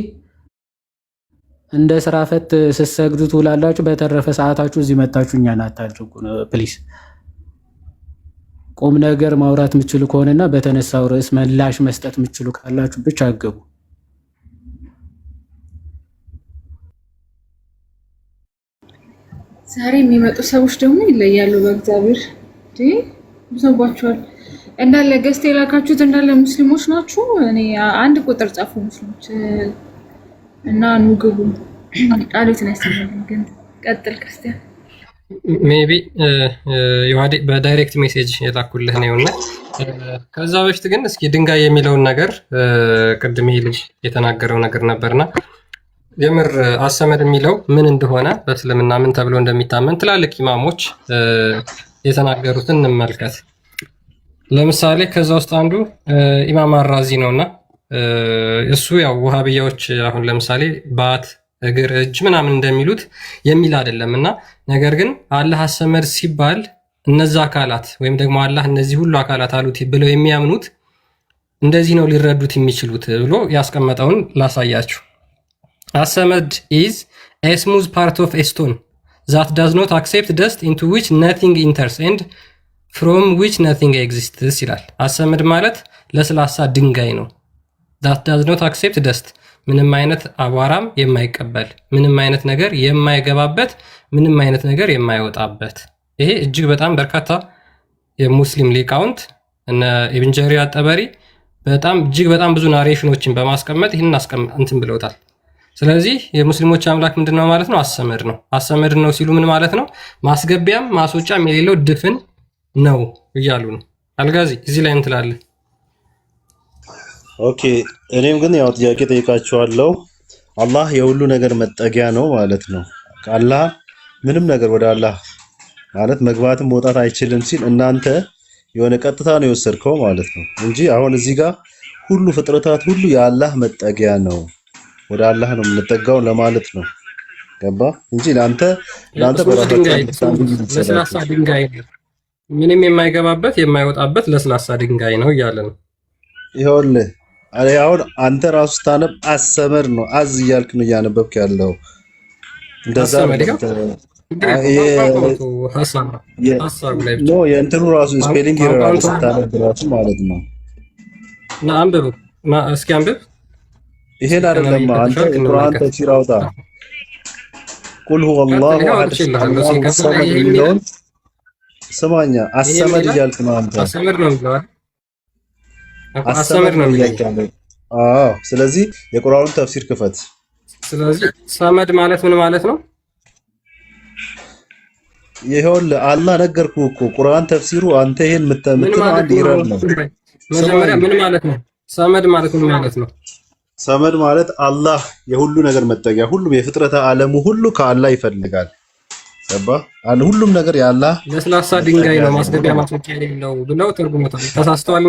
እንደ ስራ ፈት ስትሰግዱ ትውላላችሁ። በተረፈ ሰዓታችሁ እዚህ መታችሁ እኛን አታድርጉ ፕሊስ። ቁም ነገር ማውራት የምትችሉ ከሆነና በተነሳው ርዕስ ምላሽ መስጠት የምትችሉ ካላችሁ ብቻ አገቡ። ዛሬ የሚመጡ ሰዎች ደግሞ ይለያሉ። በእግዚአብሔር ሰባቸዋል እንዳለ ገዝተ የላካችሁት እንዳለ ሙስሊሞች ናችሁ። እኔ አንድ ቁጥር ጻፉ ሙስሊሞች እና ኑ ግቡ ቃሉት ነው ያስተምረን። ግን ቀጥል ክርስቲያን ሜቢ ዮሐዴ በዳይሬክት ሜሴጅ የላኩልህ ነውና ከዛ በፊት ግን እስኪ ድንጋይ የሚለውን ነገር ቅድም ይሄ ልጅ የተናገረው ነገር ነበርና የምር አሰመድ የሚለው ምን እንደሆነ በእስልምና ምን ተብሎ እንደሚታመን ትላልቅ ኢማሞች የተናገሩትን እንመልከት። ለምሳሌ ከዛ ውስጥ አንዱ ኢማም አራዚ ነውና እሱ ያው ወሃቢያዎች አሁን ለምሳሌ ባት እግር እጅ ምናምን እንደሚሉት የሚል አይደለም እና ነገር ግን አላህ አሰመድ ሲባል እነዛ አካላት ወይም ደግሞ አላህ እነዚህ ሁሉ አካላት አሉት ብለው የሚያምኑት እንደዚህ ነው ሊረዱት የሚችሉት ብሎ ያስቀመጠውን ላሳያችሁ። አሰመድ is a smooth part of a stone that does not accept dust into which nothing enters and from which nothing exists ይላል። አሰመድ ማለት ለስላሳ ድንጋይ ነው። that does not accept dust ምንም አይነት አቧራም የማይቀበል ምንም አይነት ነገር የማይገባበት ምንም አይነት ነገር የማይወጣበት። ይሄ እጅግ በጣም በርካታ የሙስሊም ሊቃውንት እነ ኢብን ጀሪር አጠበሪ በጣም እጅግ በጣም ብዙ ናሬሽኖችን በማስቀመጥ ይሄን እንትን ብለውታል። ስለዚህ የሙስሊሞች አምላክ ምንድነው ማለት ነው? አሰመድ ነው። አሰመድ ነው ሲሉ ምን ማለት ነው? ማስገቢያም ማስወጫም የሌለው ድፍን ነው እያሉ ነው። አልጋዚ እዚህ ላይ እንትላለ። ኦኬ እኔም ግን ያው ጥያቄ ጠይቃችኋለሁ። አላህ የሁሉ ነገር መጠጊያ ነው ማለት ነው። አላህ ምንም ነገር ወደ አላህ ማለት መግባትም መውጣት አይችልም ሲል እናንተ የሆነ ቀጥታ ነው የወሰድከው ማለት ነው እንጂ አሁን እዚህ ጋር ሁሉ ፍጥረታት ሁሉ የአላህ መጠጊያ ነው፣ ወደ አላህ ነው የምንጠጋው ለማለት ነው። ገባ እንጂ ለአንተ ለስላሳ ድንጋይ ምንም የማይገባበት የማይወጣበት ለስላሳ ድንጋይ ነው እያለ ነው። ይኸውልህ አሁን አንተ ራሱ ስታነብ አሰመድ ነው አዝ እያልክ ነው እያነበብክ ያለው። እንደዛ ነው የእንትኑ ራሱ ስፔሊንግ ይራራል ስታነብ ራሱ ማለት ነው። አንብብ እስኪ አንብብ። ይሄን አይደለም አንተ ቁርአን ተፍሲር አውጣ። ቁል ሁወ አላሁ አሐድ የሚለውን ስማኛ አሰመድ እያልክ ነው አንተ። አሰመድ ነው ብለዋል። አሰመድ ነው ብለዋል። አዎ ስለዚህ የቁርአኑን ተፍሲር ክፈት። ስለዚህ ሰመድ ማለት ምን ማለት ነው? ይኸውልህ አላህ ነገርኩህ እኮ ቁርአን ተፍሲሩ አንተ ይሄን የምትለው አንድ ይራል ነው። መጀመሪያ ምን ማለት ነው? ሰመድ ማለት ምን ማለት ነው? ሰመድ ማለት አላህ የሁሉ ነገር መጠጊያ፣ ሁሉም የፍጥረተ ዓለሙ ሁሉ ከአላህ ይፈልጋል። ገባ? ሁሉም ነገር የአላህ ለስላሳ ድንጋይ ነው ማስገቢያ ማስወጫ የሌለው ብለው ተርጉመታል። ተሳስተዋል።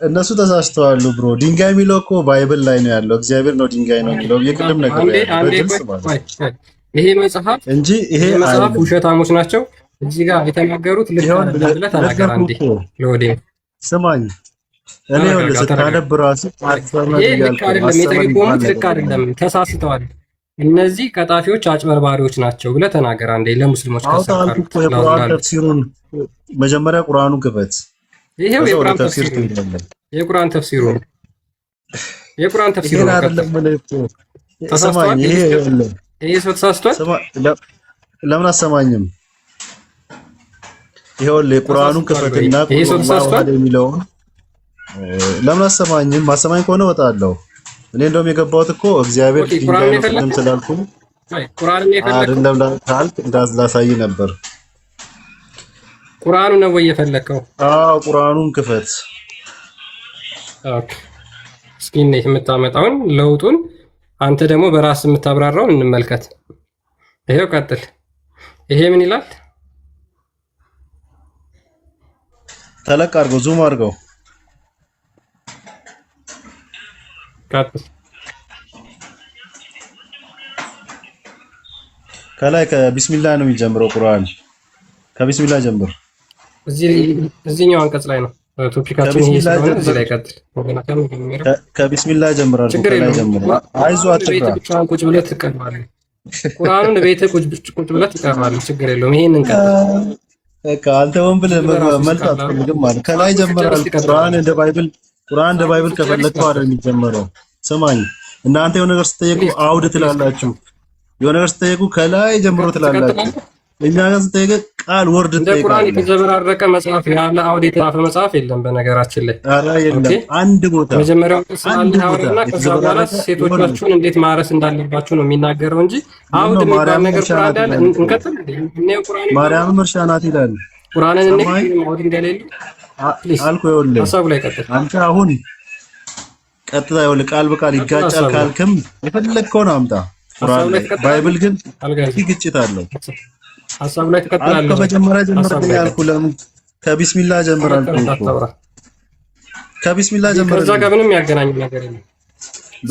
እነሱ ተሳስተዋል ብሮ። ድንጋይ የሚለው እኮ ባይብል ላይ ነው ያለው። እግዚአብሔር ነው ድንጋይ ነው የሚለው የቅድም ነገር በግልጽ ማለት ይሄ መጽሐፍ እንጂ ይሄ መጽሐፍ ውሸታሞች ናቸው እዚህ ጋር የተናገሩት ልክ ብለህ ተናገር። አንዴ ለወዴ ስማኝ፣ እኔ ወደ ስታነብ ራሱ ይሄ ልክ አይደለም፣ የተረጎሙት ልክ አይደለም፣ ተሳስተዋል። እነዚህ ቀጣፊዎች አጭበርባሪዎች ናቸው ብለህ ተናገር አንዴ ለሙስሊሞች ከሰካሩ የቁርአን ተፍሲሩን መጀመሪያ ቁርአኑን ክፈት። ይሄው የቁርአን ተፍሲር ነው። የቁርአን ተፍሲሩ ነው። የቁርአን ተፍሲሩ ነው። ተሰማኝ። ይሄ ሰው ተሳስቷል። ለምን አሰማኝም? ይኸውልህ የቁርአኑን ክፈትና ቁርአን የሚለውን ለምን አሰማኝም? ማሰማኝ ከሆነ እወጣለሁ። እኔ እንደውም የገባሁት እኮ እግዚአብሔር ድንጋይ ነው ቅድም ስላልኩኝ አይደለም ካልክ እንዳላሳይ ነበር። ቁርአኑ ነው ወይ የፈለከው? አዎ ቁርአኑን ክፈት። ኦኬ እስኪ እኔ የምታመጣውን ለውጡን አንተ ደግሞ በራስ የምታብራራውን እንመልከት። ይሄው ቀጥል። ይሄ ምን ይላል? ተለቅ አድርገው ዙም አድርገው ቀጥል። ከላይ ከቢስሚላህ ነው የሚጀምረው ቁርአን። ከቢስሚላህ ጀምር። እዚህኛው አንቀጽ ላይ ነው ቶፒካችን። ይሄ ስለሆነ እዚህ ላይ ቀጥል። ከቢስሚላህ ጀምራል። ከላይ ጀምር። አይዞህ አትፍራ። ብቻህን ቁጭ ብለህ ትቀርባለህ። ቁርአኑን ቤትህ ቁጭ ብለህ ትቀርባለህ። ችግር የለውም። ይሄንን ቀጥል። በቃ አንተ ወን ብለህ መልስ አትፈልግም ማለት ከላይ ጀምራል። ቁርአን እንደ ባይብል ከፈለግከው አይደል የሚጀምረው። ስማኝ እናንተ የሆነ ነገር ስትጠየቁ አውድ ትላላችሁ። የሆነ ነገር ስትጠየቁ ከላይ ጀምሮ ትላላችሁ። እኛ ጋር ስትጠየቅ ቃል ወርድ ትጠይቃለህ። እንደ ቁርአን የተዘበራረቀ መጽሐፍ ያለ አውድ የተጻፈ መጽሐፍ የለም በነገራችን ላይ። ኧረ የለም። አንድ ቦታ መጀመሪያው አንድ አውድና ከዛ በኋላ ሴቶቻችሁን እንዴት ማረስ እንዳለባችሁ ነው የሚናገረው እንጂ አውድ የሚባል ነገር ቁርአን ያለ እንከተል እንዴ? ቁርአን ማርያም እርሻ ናት ይላል። ቁርአንን እንዴ አውድ እንደሌለ አልኩህ። ይኸውልህ ሀሳቡ ላይ ቀጥል። አንተ አሁን ቀጥታ ይኸውልህ ቃል በቃል ይጋጫል ካልክም የፈለግከውን አምጣ። ቁርአን ላይ ባይብል ግን ግጭት አለው። ሀሳቡ ላይ ተከታተላለህ። ከመጀመሪያ ጀምረህ ያልኩህ ለምን ከቢስሚላህ ጀምራል እኮ ከቢስሚላህ ጀምረህ ከዛ ጋር ምንም ያገናኝ ነገር የለም።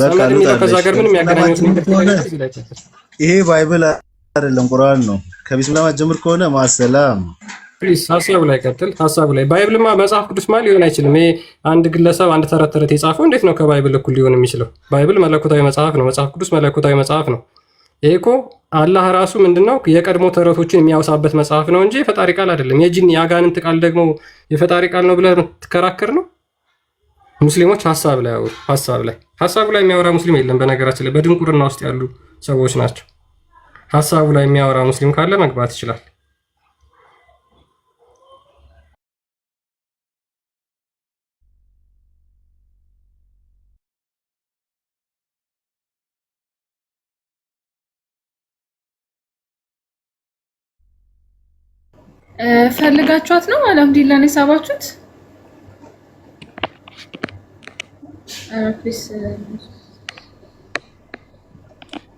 በቃ ከዛ ጋር ምንም ያገናኝ ነገር የለም። ይሄ ባይብል አይደለም ቁርአን ነው። ከቢስሚላህ ጀምር ከሆነ ማሰላም ፕሊዝ ሀሳቡ ላይ ቀጥል። ሀሳቡ ላይ ባይብልማ መጽሐፍ ቅዱስ ማለት ሊሆን አይችልም። ይሄ አንድ ግለሰብ አንድ ተረት ተረት የጻፈው እንዴት ነው ከባይብል እኩል ሊሆን የሚችለው? ባይብል መለኮታዊ መጽሐፍ ነው። መጽሐፍ ቅዱስ መለኮታዊ መጽሐፍ ነው። ይሄ እኮ አላህ ራሱ ምንድነው የቀድሞ ተረቶችን የሚያወሳበት መጽሐፍ ነው እንጂ የፈጣሪ ቃል አይደለም። የጂን የአጋንንት ቃል ደግሞ የፈጣሪ ቃል ነው ብለህ ትከራከር ነው? ሙስሊሞች ሀሳብ ላይ ያወሩ። ሀሳቡ ላይ የሚያወራ ሙስሊም የለም በነገራችን ላይ በድንቁርና ውስጥ ያሉ ሰዎች ናቸው። ሀሳቡ ላይ የሚያወራ ሙስሊም ካለ መግባት ይችላል። ፈልጋችኋት ነው? አልሐምዱሊላህ ነው የሳባችሁት።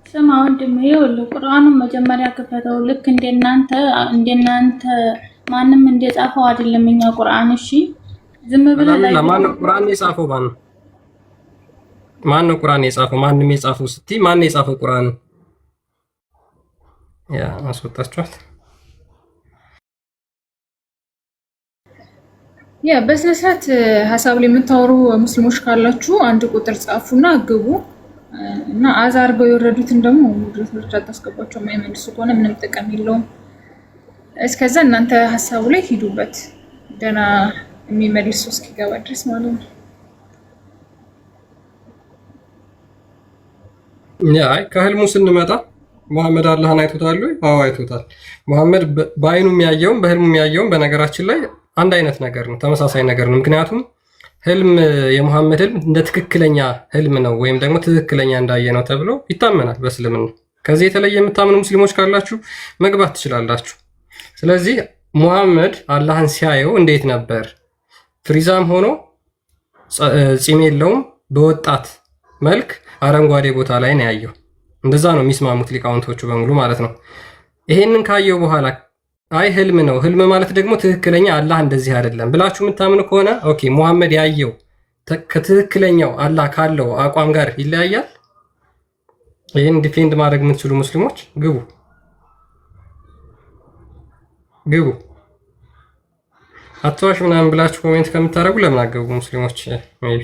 ስማ ወንድሜ፣ ይኸውልህ ቁርአኑን መጀመሪያ ክፈተው። ልክ እንደናንተ ማንም እንደጻፈው አይደለም እኛ ቁርአን። እሺ ዝም ብለህ ላይ ማን ነው ቁርአን የጻፈው? ማን ነው ቁርአን የጻፈው? ማንም የጻፈው ስትይ ማን ነው የጻፈው ቁርአን? ያ አስወጣችኋት። ያ በስነ ስርዓት ሐሳብ ላይ የምታወሩ ሙስሊሞች ካላችሁ አንድ ቁጥር ጻፉና ግቡ እና አዛርገው የወረዱትን ደግሞ ድረስ ታስገባቸው። የማይመልሱ ከሆነ ምንም ጥቅም የለውም። እስከዛ እናንተ ሐሳቡ ላይ ሂዱበት ደና የሚመልሱ እስኪገባ ድረስ ማለት ነው። አይ ከህልሙ ስንመጣ መሐመድ አላህን አይቶታል ወይ? አዎ አይቶታል። መሐመድ በአይኑ የሚያየውም በህልሙ የሚያየውም በነገራችን ላይ አንድ አይነት ነገር ነው፣ ተመሳሳይ ነገር ነው። ምክንያቱም ህልም የመሐመድ ህልም እንደ ትክክለኛ ህልም ነው ወይም ደግሞ ትክክለኛ እንዳየ ነው ተብሎ ይታመናል በእስልምና። ከዚህ የተለየ የምታምኑ ሙስሊሞች ካላችሁ መግባት ትችላላችሁ። ስለዚህ መሐመድ አላህን ሲያየው እንዴት ነበር? ፍሪዛም ሆኖ ፂም የለውም፣ በወጣት መልክ አረንጓዴ ቦታ ላይ ነው ያየው። እንደዛ ነው የሚስማሙት ሊቃውንቶቹ በሙሉ ማለት ነው። ይሄንን ካየው በኋላ አይ ህልም ነው፣ ህልም ማለት ደግሞ ትክክለኛ አላህ እንደዚህ አይደለም ብላችሁ የምታምኑ ከሆነ ኦኬ፣ መሐመድ ያየው ከትክክለኛው አላህ ካለው አቋም ጋር ይለያያል። ይህን ዲፌንድ ማድረግ የምትችሉ ሙስሊሞች ግቡ። አትዋሽ ምናምን ብላችሁ ኮሜንት ከምታደርጉ ለምን አገቡ ሙስሊሞች? ሜቢ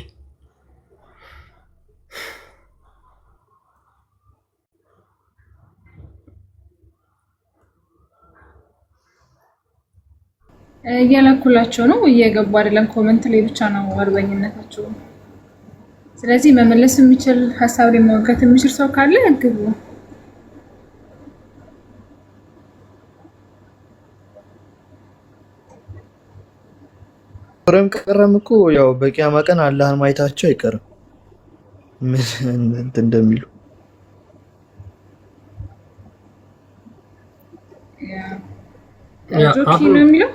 እየላኩላቸው ነው፣ እየገቡ አይደለም። ኮሜንት ላይ ብቻ ነው አርበኝነታቸው። ስለዚህ መመለስ የሚችል ሐሳብ ላይ መወገት የሚችል ሰው ካለ ግቡ። ቀረም እኮ ያው በቂያማ ቀን አላህን ማየታቸው አይቀርም። ምን እንደሚሉ ጆኪ ነው የሚለው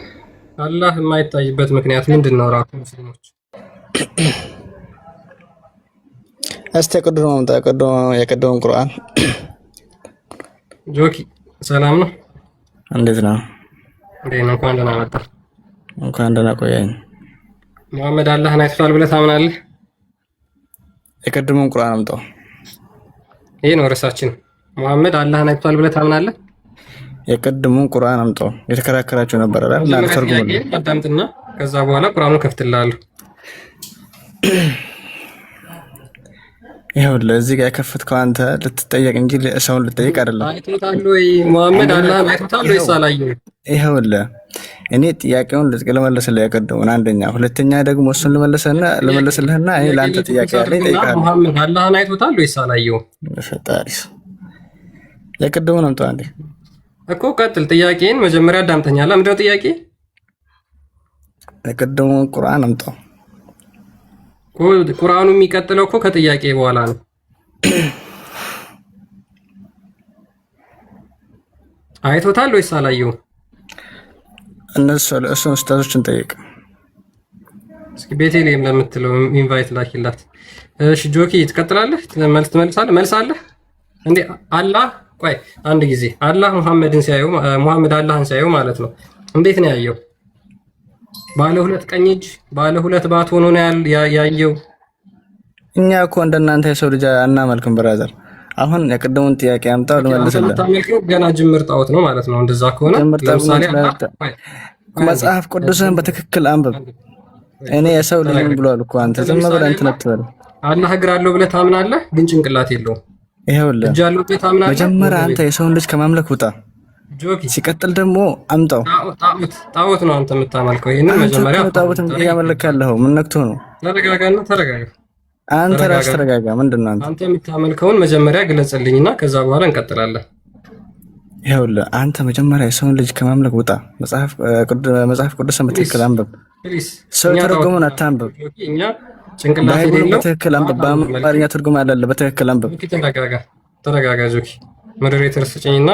አላህ የማይታይበት ምክንያት ምንድን ነው? ራሱ ሙስሊሞች እስቲ የቀደመውን ቁርአን ጆኪ ሰላም ነው? እንዴት ነው? እንኳን ደህና መጣ። እንኳን ደህና ቆያኝ። መሐመድ አላህን አይቶታል ብለህ ታምናለህ? የቀደመውን ቁርአን አምጣው። ይሄ ነው ርዕሳችን። መሐመድ አላህን አይቶታል ብለህ ታምናለህ? የቀደመውን ቁርአን አምጣው። የተከራከራችሁ ነበር አይደል? እና ተርጉሙልኝ አዳምጥና ከዛ በኋላ ቁርአኑን ከፍትልሃለሁ። ይኸውልህ እዚህ ጋር የከፈትከው አንተ ልትጠየቅ እንጂ ሰውን ልትጠይቅ አይደለም። አይቶታል ወይ መሐመድ አላህን አይቶታል ወይስ አላየው? ይኸውልህ እኔ ጥያቄውን ልመልስልህ የቀደመውን አንደኛ፣ ሁለተኛ ደግሞ እሱን ልመልስልህና እኔ ለአንተ ጥያቄ ያለኝ እጠይቅሃለሁ። መሐመድ አላህን አይቶታል ወይስ አላየው? ፈጣሪስ የቀደመውን አምጣው አንዴ እኮ ቀጥል። ጥያቄን መጀመሪያ አዳምጠኛል። ምንድነው ጥያቄ? የቀደመውን ቁርአን አምጣው። ቁርአኑ የሚቀጥለው እኮ ከጥያቄ በኋላ ነው። አይቶታል ወይስ አላየው? እሱን ኡስታዞችን ጠይቅ። እስኪ ቤቴልሔም ለምትለው ኢንቫይት ላኪላት። እሺ ጆኪ ትቀጥላለህ? መልሳለህ እንዴ? አላህ ቆይ አንድ ጊዜ አላህ መሐመድ አላህን ሲያየው ማለት ነው እንዴት ነው ያየው? ባለ ሁለት ቀኝ እጅ ባለ ሁለት ባት ሆኖ ነው ያየው። እኛ እኮ እንደናንተ የሰው ልጅ አናመልክም ብራዘር። አሁን የቀደሙን ጥያቄ አምጣው ልመልስልህ። ገና ጅምር ጣዖት ነው ማለት ነው። እንደዛ ከሆነ ለምሳሌ መጽሐፍ ቅዱስን በትክክል አንብብ። እኔ የሰው ልጅ ብሏል እኮ አንተ ዝም ብለህ እንትን አትበል። አላህ እግር አለው ብለህ ታምናለህ፣ ግን ጭንቅላት የለውም። ይኸውልህ መጀመሪያ አንተ የሰውን ልጅ ከማምለክ ውጣ። ሲቀጥል ደግሞ አምጣው። ጣዖት ነው አንተ የምታመልከው። ይሄንን መጀመሪያ ጣዖት እያመለክ ያለኸው ምን ነክቶ ነው? ተረጋጋ። አንተ ራስህ ተረጋጋ። ምንድን ነው አንተ የምታመልከውን መጀመሪያ ግለጽልኝና ከዛ በኋላ እንቀጥላለን። ይኸውልህ አንተ መጀመሪያ የሰውን ልጅ ከማምለክ ውጣ። መጽሐፍ ቅዱስን በትክክል አንብብ። ሰው የተረጎመውን አታንብብ። ባይብሉን በትክክል አንብብ። በአማርኛ ትርጉም አለ፣ በትክክል አንብብ። ተረጋጋ ጆኪ። ሞዴሬተር ስጭኝና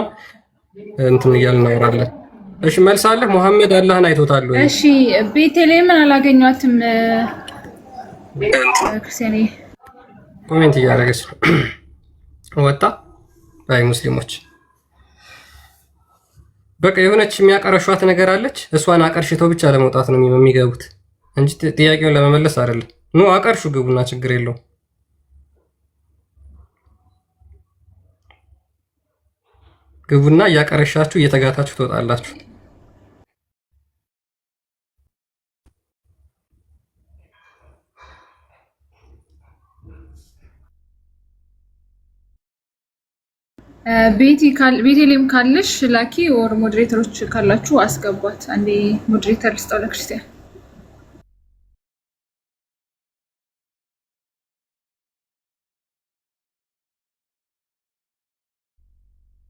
እንትን እያልን እናወራለን። እሺ መልሳለህ። መሐመድ አላህን አይቶታል ወይ? እሺ ቤተልሔምን አላገኟትም። ክርስቲያኔ ኮሜንት እያደረገች ወጣ። አይ ሙስሊሞች በቃ የሆነች የሚያቀረሿት ነገር አለች። እሷን አቀርሽተው ብቻ ለመውጣት ነው የሚገቡት። እንጂ ጥያቄውን ለመመለስ አይደለም። ኑ አቀርሹ ግቡና ችግር የለውም። ግቡና እያቀረሻችሁ እየተጋታችሁ ትወጣላችሁ። ቤቴሌም ካለሽ ላኪ ኦር ሞዴሬተሮች ካላችሁ አስገቧት። አንዴ ሞዴሬተር ልስጠው ለክርስቲያን።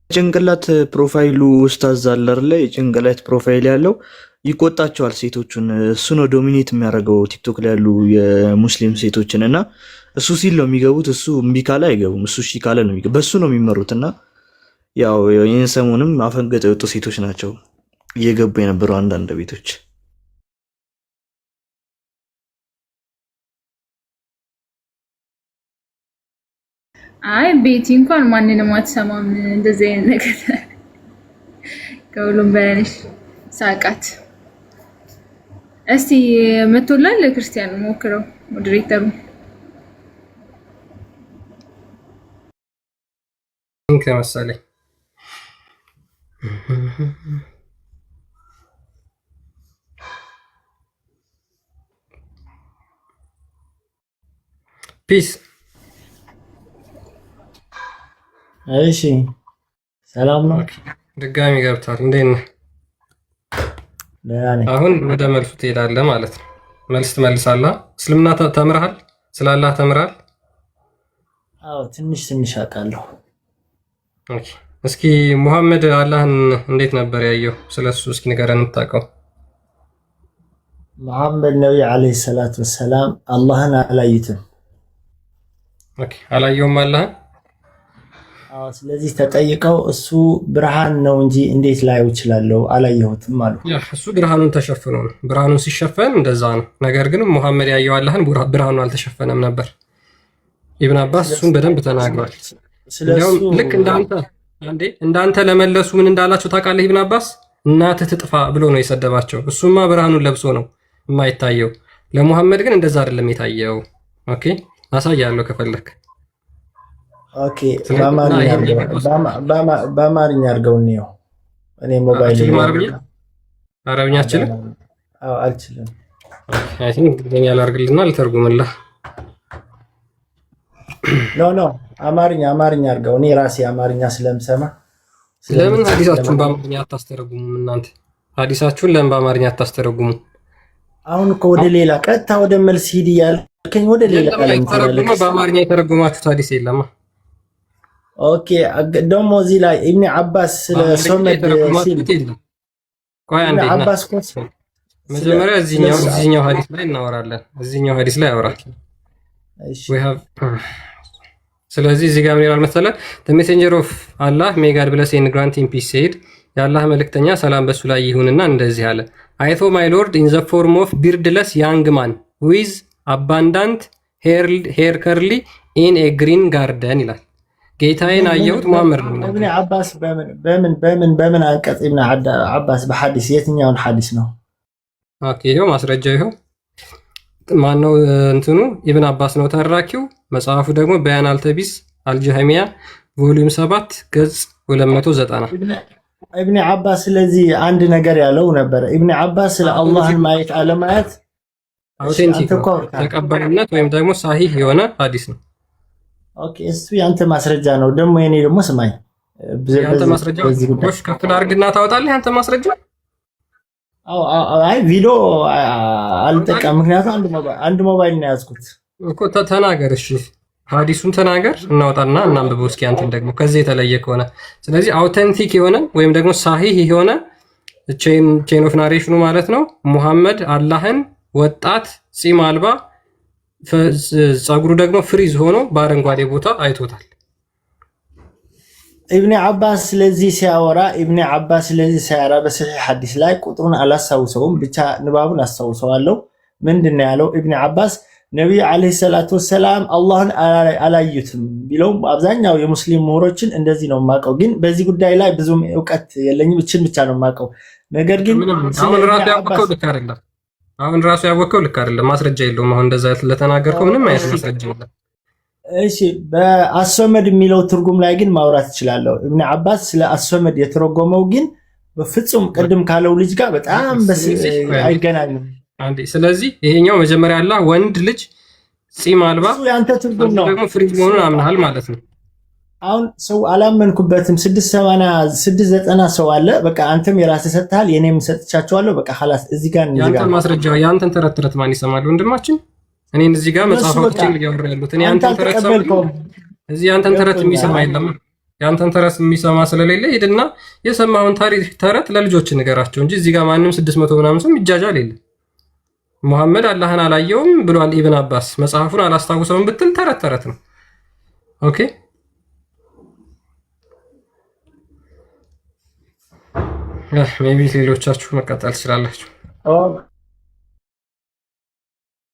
ጭንቅላት ፕሮፋይሉ ኡስታዝ አለር ላይ ጭንቅላት ፕሮፋይል ያለው ይቆጣቸዋል ሴቶቹን። እሱ ነው ዶሚኔት የሚያደርገው ቲክቶክ ላይ ያሉ የሙስሊም ሴቶችን እና እሱ ሲል ነው የሚገቡት። እሱ እምቢ ካለ አይገቡም። እሱ እሺ ካለ ነው የሚገቡት። በሱ ነው የሚመሩትና ያው ይህን ሰሞንም አፈንገጠ የወጡ ሴቶች ናቸው እየገቡ የነበሩ አንዳንድ ቤቶች። አይ ቤቲ እንኳን ማንንም አትሰማም እንደዚህ አይነት ነገር። ከሁሉም በላሽ ሳቃት። እስቲ መቶላል ለክርስቲያን ሞክረው ሞዴሬተሩ ከመሰለኝ ፒስ። እሺ ሰላም ነው። ድጋሚ ገብቷል። እንዴት ነህ? አሁን ወደ መልሱ ትሄዳለህ ማለት ነው። መልስ ትመልሳለህ። እስልምና ተምረሃል? ስላላህ ተምረሃል? አዎ ትንሽ አውቃለሁ። ኦኬ እስኪ ሙሐመድ አላህን እንዴት ነበር ያየው? ስለሱ እስኪ ንገረን የምታውቀው። መሐመድ ነብይ አለይሂ ሰላቱ ወሰላም አላህን አላዩትም። ኦኬ አላየውም አላህን። አዎ ስለዚህ ተጠይቀው እሱ ብርሃን ነው እንጂ እንዴት ላየው እችላለሁ? አላየሁትም አሉ። ያ እሱ ብርሃኑን ተሸፍኖ ነው። ብርሃኑን ሲሸፈን እንደዛ ነው። ነገር ግን ሙሐመድ ያየው አላህን ብርሃኑ አልተሸፈነም ነበር። ኢብን አባስ እሱን በደንብ ተናግሯል። ስለዚህ ልክ እንዳንተ ለመለሱ ምን እንዳላቸው ታውቃለህ? ኢብን አባስ እናትህ ትጥፋ ብሎ ነው የሰደባቸው። እሱማ ብርሃኑን ለብሶ ነው የማይታየው። ለሙሐመድ ግን እንደዛ አይደለም የታየው። ኦኬ አሳያለሁ ከፈለክ። ኦኬ በአማርኛ አድርገው ነው። እኔ ሞባይል አረብኛ አልችልም። አዎ አልችልም። አይ ቲንክ እንግሊዝኛ ላድርግልና ልተርጉምልህ። ኖ አማርኛ አድርገው። እኔ ራሴ አማርኛ ስለምሰማ። ለምን ሐዲሳችሁን በአማርኛ አታስተረጉሙም እናንተ? ሐዲሳችሁን ለምን በአማርኛ አታስተረጉሙ? አሁን እኮ ወደ ሌላ ቀጥታ ወደ መልስ ሂድ እያልከኝ ወደ ሌላ በአማርኛ የተረጉማችሁት ሐዲስ የለማ። ኦኬ ደግሞ እዚህ ላይ ኢብኑ አባስ ስለ ሶመድ ሲል ቆይ አንዴ አባስ መጀመሪያ እዚህኛው ሐዲስ ላይ እናወራለን። እዚህኛው ሐዲስ ላይ ያወራል። ስለዚህ እዚህ ጋር ምን ይላል መሰለህ? the messenger of Allah may God bless and grant him peace said የአላህ መልእክተኛ ሰላም በሱ ላይ ይሁንና እንደዚህ አለ I saw my lord in the form of beardless young man with abundant hair curly in a green garden ይላል። ጌታዬን አየሁት ሙሐመድ ነው። ኢብኑ አባስ በምን አንቀጽ ኢብኑ አባስ በሐዲስ የትኛውን ሐዲስ ነው? ኦኬ ይሄው ማስረጃው ይሄው ማነው እንትኑ ኢብን አባስ ነው ተራኪው። መጽሐፉ ደግሞ በያን አልተቢስ አልጀህሚያ ቮሊዩም 7 ገጽ 290 ኢብኑ አባስ። ስለዚህ አንድ ነገር ያለው ነበር። ኢብኑ አባስ ስለ አላህን ማየት አለማየት አውቴንቲክ ተቀባይነት ወይም ደግሞ ሳሂህ የሆነ ሐዲስ ነው። ኦኬ እሱ ያንተ ማስረጃ ነው። ደግሞ የኔ ደግሞ ስማኝ፣ ያንተ ማስረጃ ወሽ ከፍል አድርግና ታወጣለህ። ያንተ ማስረጃ አይ ቪዲዮ አልጠቀም፣ ምክንያቱም አንድ ሞባይል ነው ያዝኩት እኮ። ተናገር እሺ፣ ሐዲሱን ተናገር፣ እናወጣና እናንብበው እስኪ አንተን ደግሞ ከዚህ የተለየ ከሆነ። ስለዚህ አውተንቲክ የሆነ ወይም ደግሞ ሳሂህ የሆነ ቼን ኦፍ ናሬሽኑ ማለት ነው። ሙሐመድ አላህን ወጣት ጺም አልባ ጸጉሩ ደግሞ ፍሪዝ ሆኖ በአረንጓዴ ቦታ አይቶታል። ኢብኑ አባስ ስለዚህ ሲያወራ በሰሒህ ሐዲስ ላይ ቁጥሩን አላስታውሰውም፣ ብቻ ንባቡን አስታውሰዋለሁ። ምንድን ነው ያለው? ኢብኑ አባስ ነቢዩ ዓለይሂ ሰላቱ ወሰላም አላህን አላዩትም ቢለውም አብዛኛው የሙስሊም ምሁሮችን እንደዚህ ነው የማውቀው። ግን በዚህ ጉዳይ ላይ ብዙም እውቀት የለኝም፣ ብቻ ነው የማውቀው። ነገር ግን አሁን ራሱ ያወቀው ልክ አይደለም፣ ማስረጃ የለውም። አሁን እንደዛ ለተናገርከው ምንም አይነት ማስረጃ የለም። እሺ በአስወመድ የሚለው ትርጉም ላይ ግን ማውራት እችላለሁ። ኢብኑ አባስ ስለ አስወመድ የተረጎመው ግን በፍጹም ቅድም ካለው ልጅ ጋር በጣም አይገናኝም። ስለዚህ ይሄኛው መጀመሪያ አላህ ወንድ ልጅ ጺም አልባ ያንተ ትርጉም ነው ደግሞ ፍሪጅ መሆኑን አምናሃል ማለት ነው። አሁን ሰው አላመንኩበትም 690 ሰው አለ። በቃ አንተም የራስህ ሰጥተሃል፣ የኔም ሰጥቻቸዋለሁ። በቃ خلاص እዚህ ጋር ነው ያንተ ማስረጃ። ያንተን ተረት ማን ይሰማል ወንድማችን? እኔን እዚህ ጋር መጽሐፎችን እያወራ ያሉት እኔ ያንተን ተረት ሰማሁ። እዚህ ያንተን ተረት የሚሰማ የለም። ያንተን ተረት የሚሰማ ስለሌለ ሄድና የሰማውን ተረት ለልጆች ንገራቸው እንጂ እዚህ ጋር ማንም 600 ምናምን ሰው ይጃጃል የለም። ሙሐመድ አላህን አላየውም ብሏል ኢብን አባስ፣ መጽሐፉን አላስታውሰውም ብትል ተረት ነው። ኦኬ ሜቢ ሌሎቻችሁ መቀጠል ትችላላችሁ።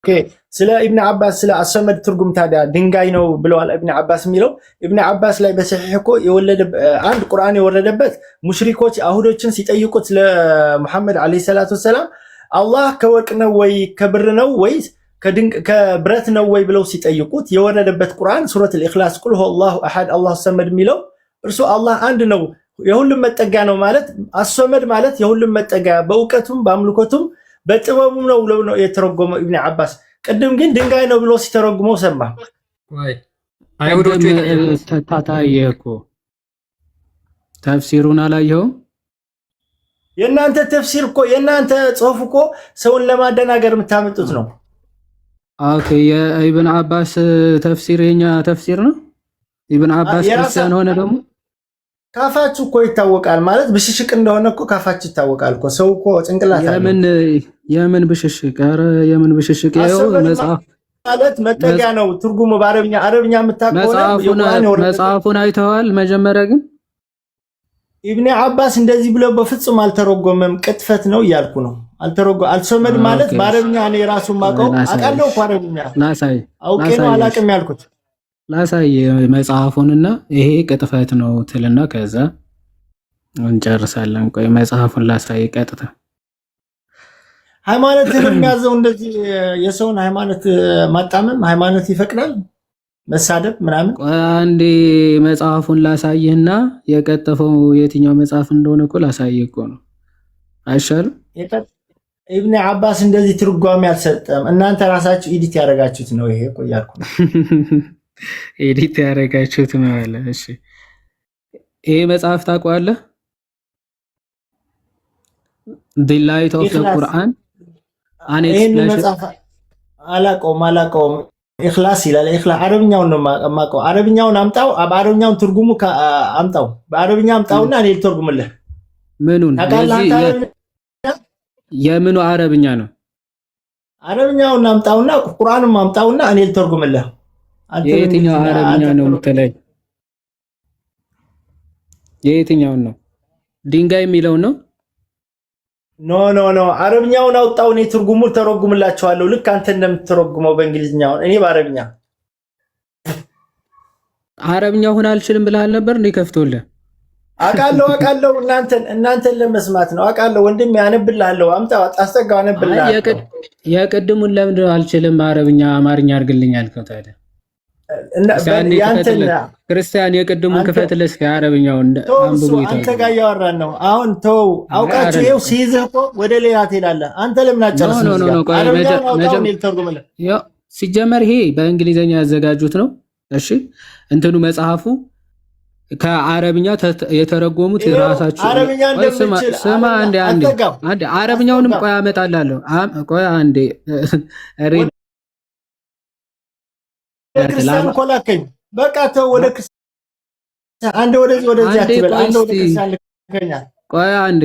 ኦኬ ስለ ኢብኑ አባስ ስለ አስወመድ ትርጉም ታዲያ ድንጋይ ነው ብለዋል ኢብኑ አባስ የሚለው። ኢብኑ አባስ ላይ በሰሒህ እኮ አንድ ቁርአን የወረደበት ሙሽሪኮች አይሁዶችን ሲጠይቁት ለሙሐመድ አለይሂ ሰላቱ ወሰላም አላህ ከወርቅ ነው ወይ ከብር ነው ወይስ ከብረት ነው ወይ ብለው ሲጠይቁት የወረደበት ቁርአን ሱረቱል ኢኽላስ ቁል ሁወላሁ አሐድ አላሁ ሰመድ የሚለው እርሱ አላህ አንድ ነው የሁሉም መጠጊያ ነው ማለት አስወመድ ማለት የሁሉም መጠጊያ በእውቀቱም በአምልኮቱም በጥበቡም ነው ብለው ነው የተረጎመው ኢብኑ አባስ። ቅድም ግን ድንጋይ ነው ብሎ ሲተረጉመው ሰማ ወይ አይሁዶቹ ታታየኮ ተፍሲሩን አላየኸውም? የእናንተ ተፍሲር እኮ የእናንተ ጽሁፍ እኮ ሰውን ለማደናገር የምታመጡት ነው። ኦኬ የኢብኑ አባስ ተፍሲር የኛ ተፍሲር ነው። ኢብኑ አባስ ክርስቲያን ሆነ ደግሞ ካፋችሁ እኮ ይታወቃል ማለት ብሽሽቅ እንደሆነ እኮ ካፋችሁ ይታወቃል እኮ ሰው እኮ ጭንቅላት የምን ብሽሽቅ? ኧረ የምን ብሽሽቅ? ይኸው መጽሐፍ ማለት መጠጊያ ነው ትርጉሙ በአረብኛ የምታውቀው መጽሐፉን አይተዋል። መጀመሪያ ግን ኢብኑ አባስ እንደዚህ ብለው በፍጹም አልተረጎመም። ቅጥፈት ነው እያልኩ ነው። አልሶመድ ማለት በአረብኛ እኔ ራሱ ማውቀው አውቃለሁ እኮ አረብኛ አውቄ ነው አላውቅም ያልኩት። ላሳይ መጽሐፉንና ይሄ ቅጥፈት ነው ትልና ከዛ እንጨርሳለን። ቆይ መጽሐፉን ላሳይ ቀጥታ። ሃይማኖትን የሚያዘው እንደዚህ የሰውን ሃይማኖት ማጣመም ሃይማኖት ይፈቅዳል መሳደብ ምናምን። አንዴ መጽሐፉን ላሳይህና የቀጠፈው የትኛው መጽሐፍ እንደሆነ እኮ ላሳይህ እኮ ነው። አይሻልም? ኢብኑ አባስ እንደዚህ ትርጓሜ አልሰጠም። እናንተ ራሳችሁ ኤዲት ያደረጋችሁት ነው። ይሄ እኮ እያልኩ ነው። ኤዲት ያደረጋችሁት ነው አለ። እሺ ይሄ መጽሐፍ ታውቀዋለህ? The Light of the Quran አላውቀውም። ኢኽላስ ይላል። ኢኽላስ አረብኛውን ነው የማውቀው። አረብኛውን አምጣው፣ በአረብኛውን ትርጉሙ አምጣው። በአረብኛ አምጣውና እኔ ልተርጉምልህ። ምኑን? የምኑ አረብኛ ነው? አረብኛውን አምጣውና ቁርአኑን አምጣውና እኔ ልተርጉምልህ። የትኛው አረብኛ ነው የምትለኝ? የትኛውን ነው? ድንጋይ የሚለው ነው? ኖ አረብኛውን አውጣው፣ እኔ ትርጉሙን ተረጉምላችኋለሁ። ልክ አንተ እንደምትተረጉመው በእንግሊዝኛው እኔ በአረብኛ። አረብኛውን አልችልም ብለሃል ነበር እንዴ? ከፍቶልህ አውቃለሁ። እናንተን ለመስማት ነው። አውቃለሁ ወንድሜ፣ አነብልሃለሁ። አምጣው፣ አስጠጋው፣ አነብልሃለሁ። የቅድሙን ለምንድን ነው አልችልም አረብኛ አማርኛ አድርግልኝ ያልከው ታዲያ? ክርስቲያን የቅድሙን ክፈትልህ እስኪ አረብኛውን አንብቡ። አንተ ጋር እያወራን ነው አሁን። ተው አውቃችሁ ይኸው ሲይዝህ እኮ ወደ ሌላ ትሄዳለህ። አንተ ለምን አጨርስም? ሲጀመር ይሄ በእንግሊዝኛ ያዘጋጁት ነው። እሺ እንትኑ መጽሐፉ ከአረብኛ የተረጎሙት ራሳቸው። ስማ አንዴ አረብኛውንም ቆይ አመጣላለሁ። ቆይ አንዴ ክርስቲያን እኮ ላከኝ። በቃ ተው፣ ወደ ክርስቲያን አንዴ ወደዚህ አትበል። አንዴ ወደ ክርስቲያን ልከኛል። ቆይ አንዴ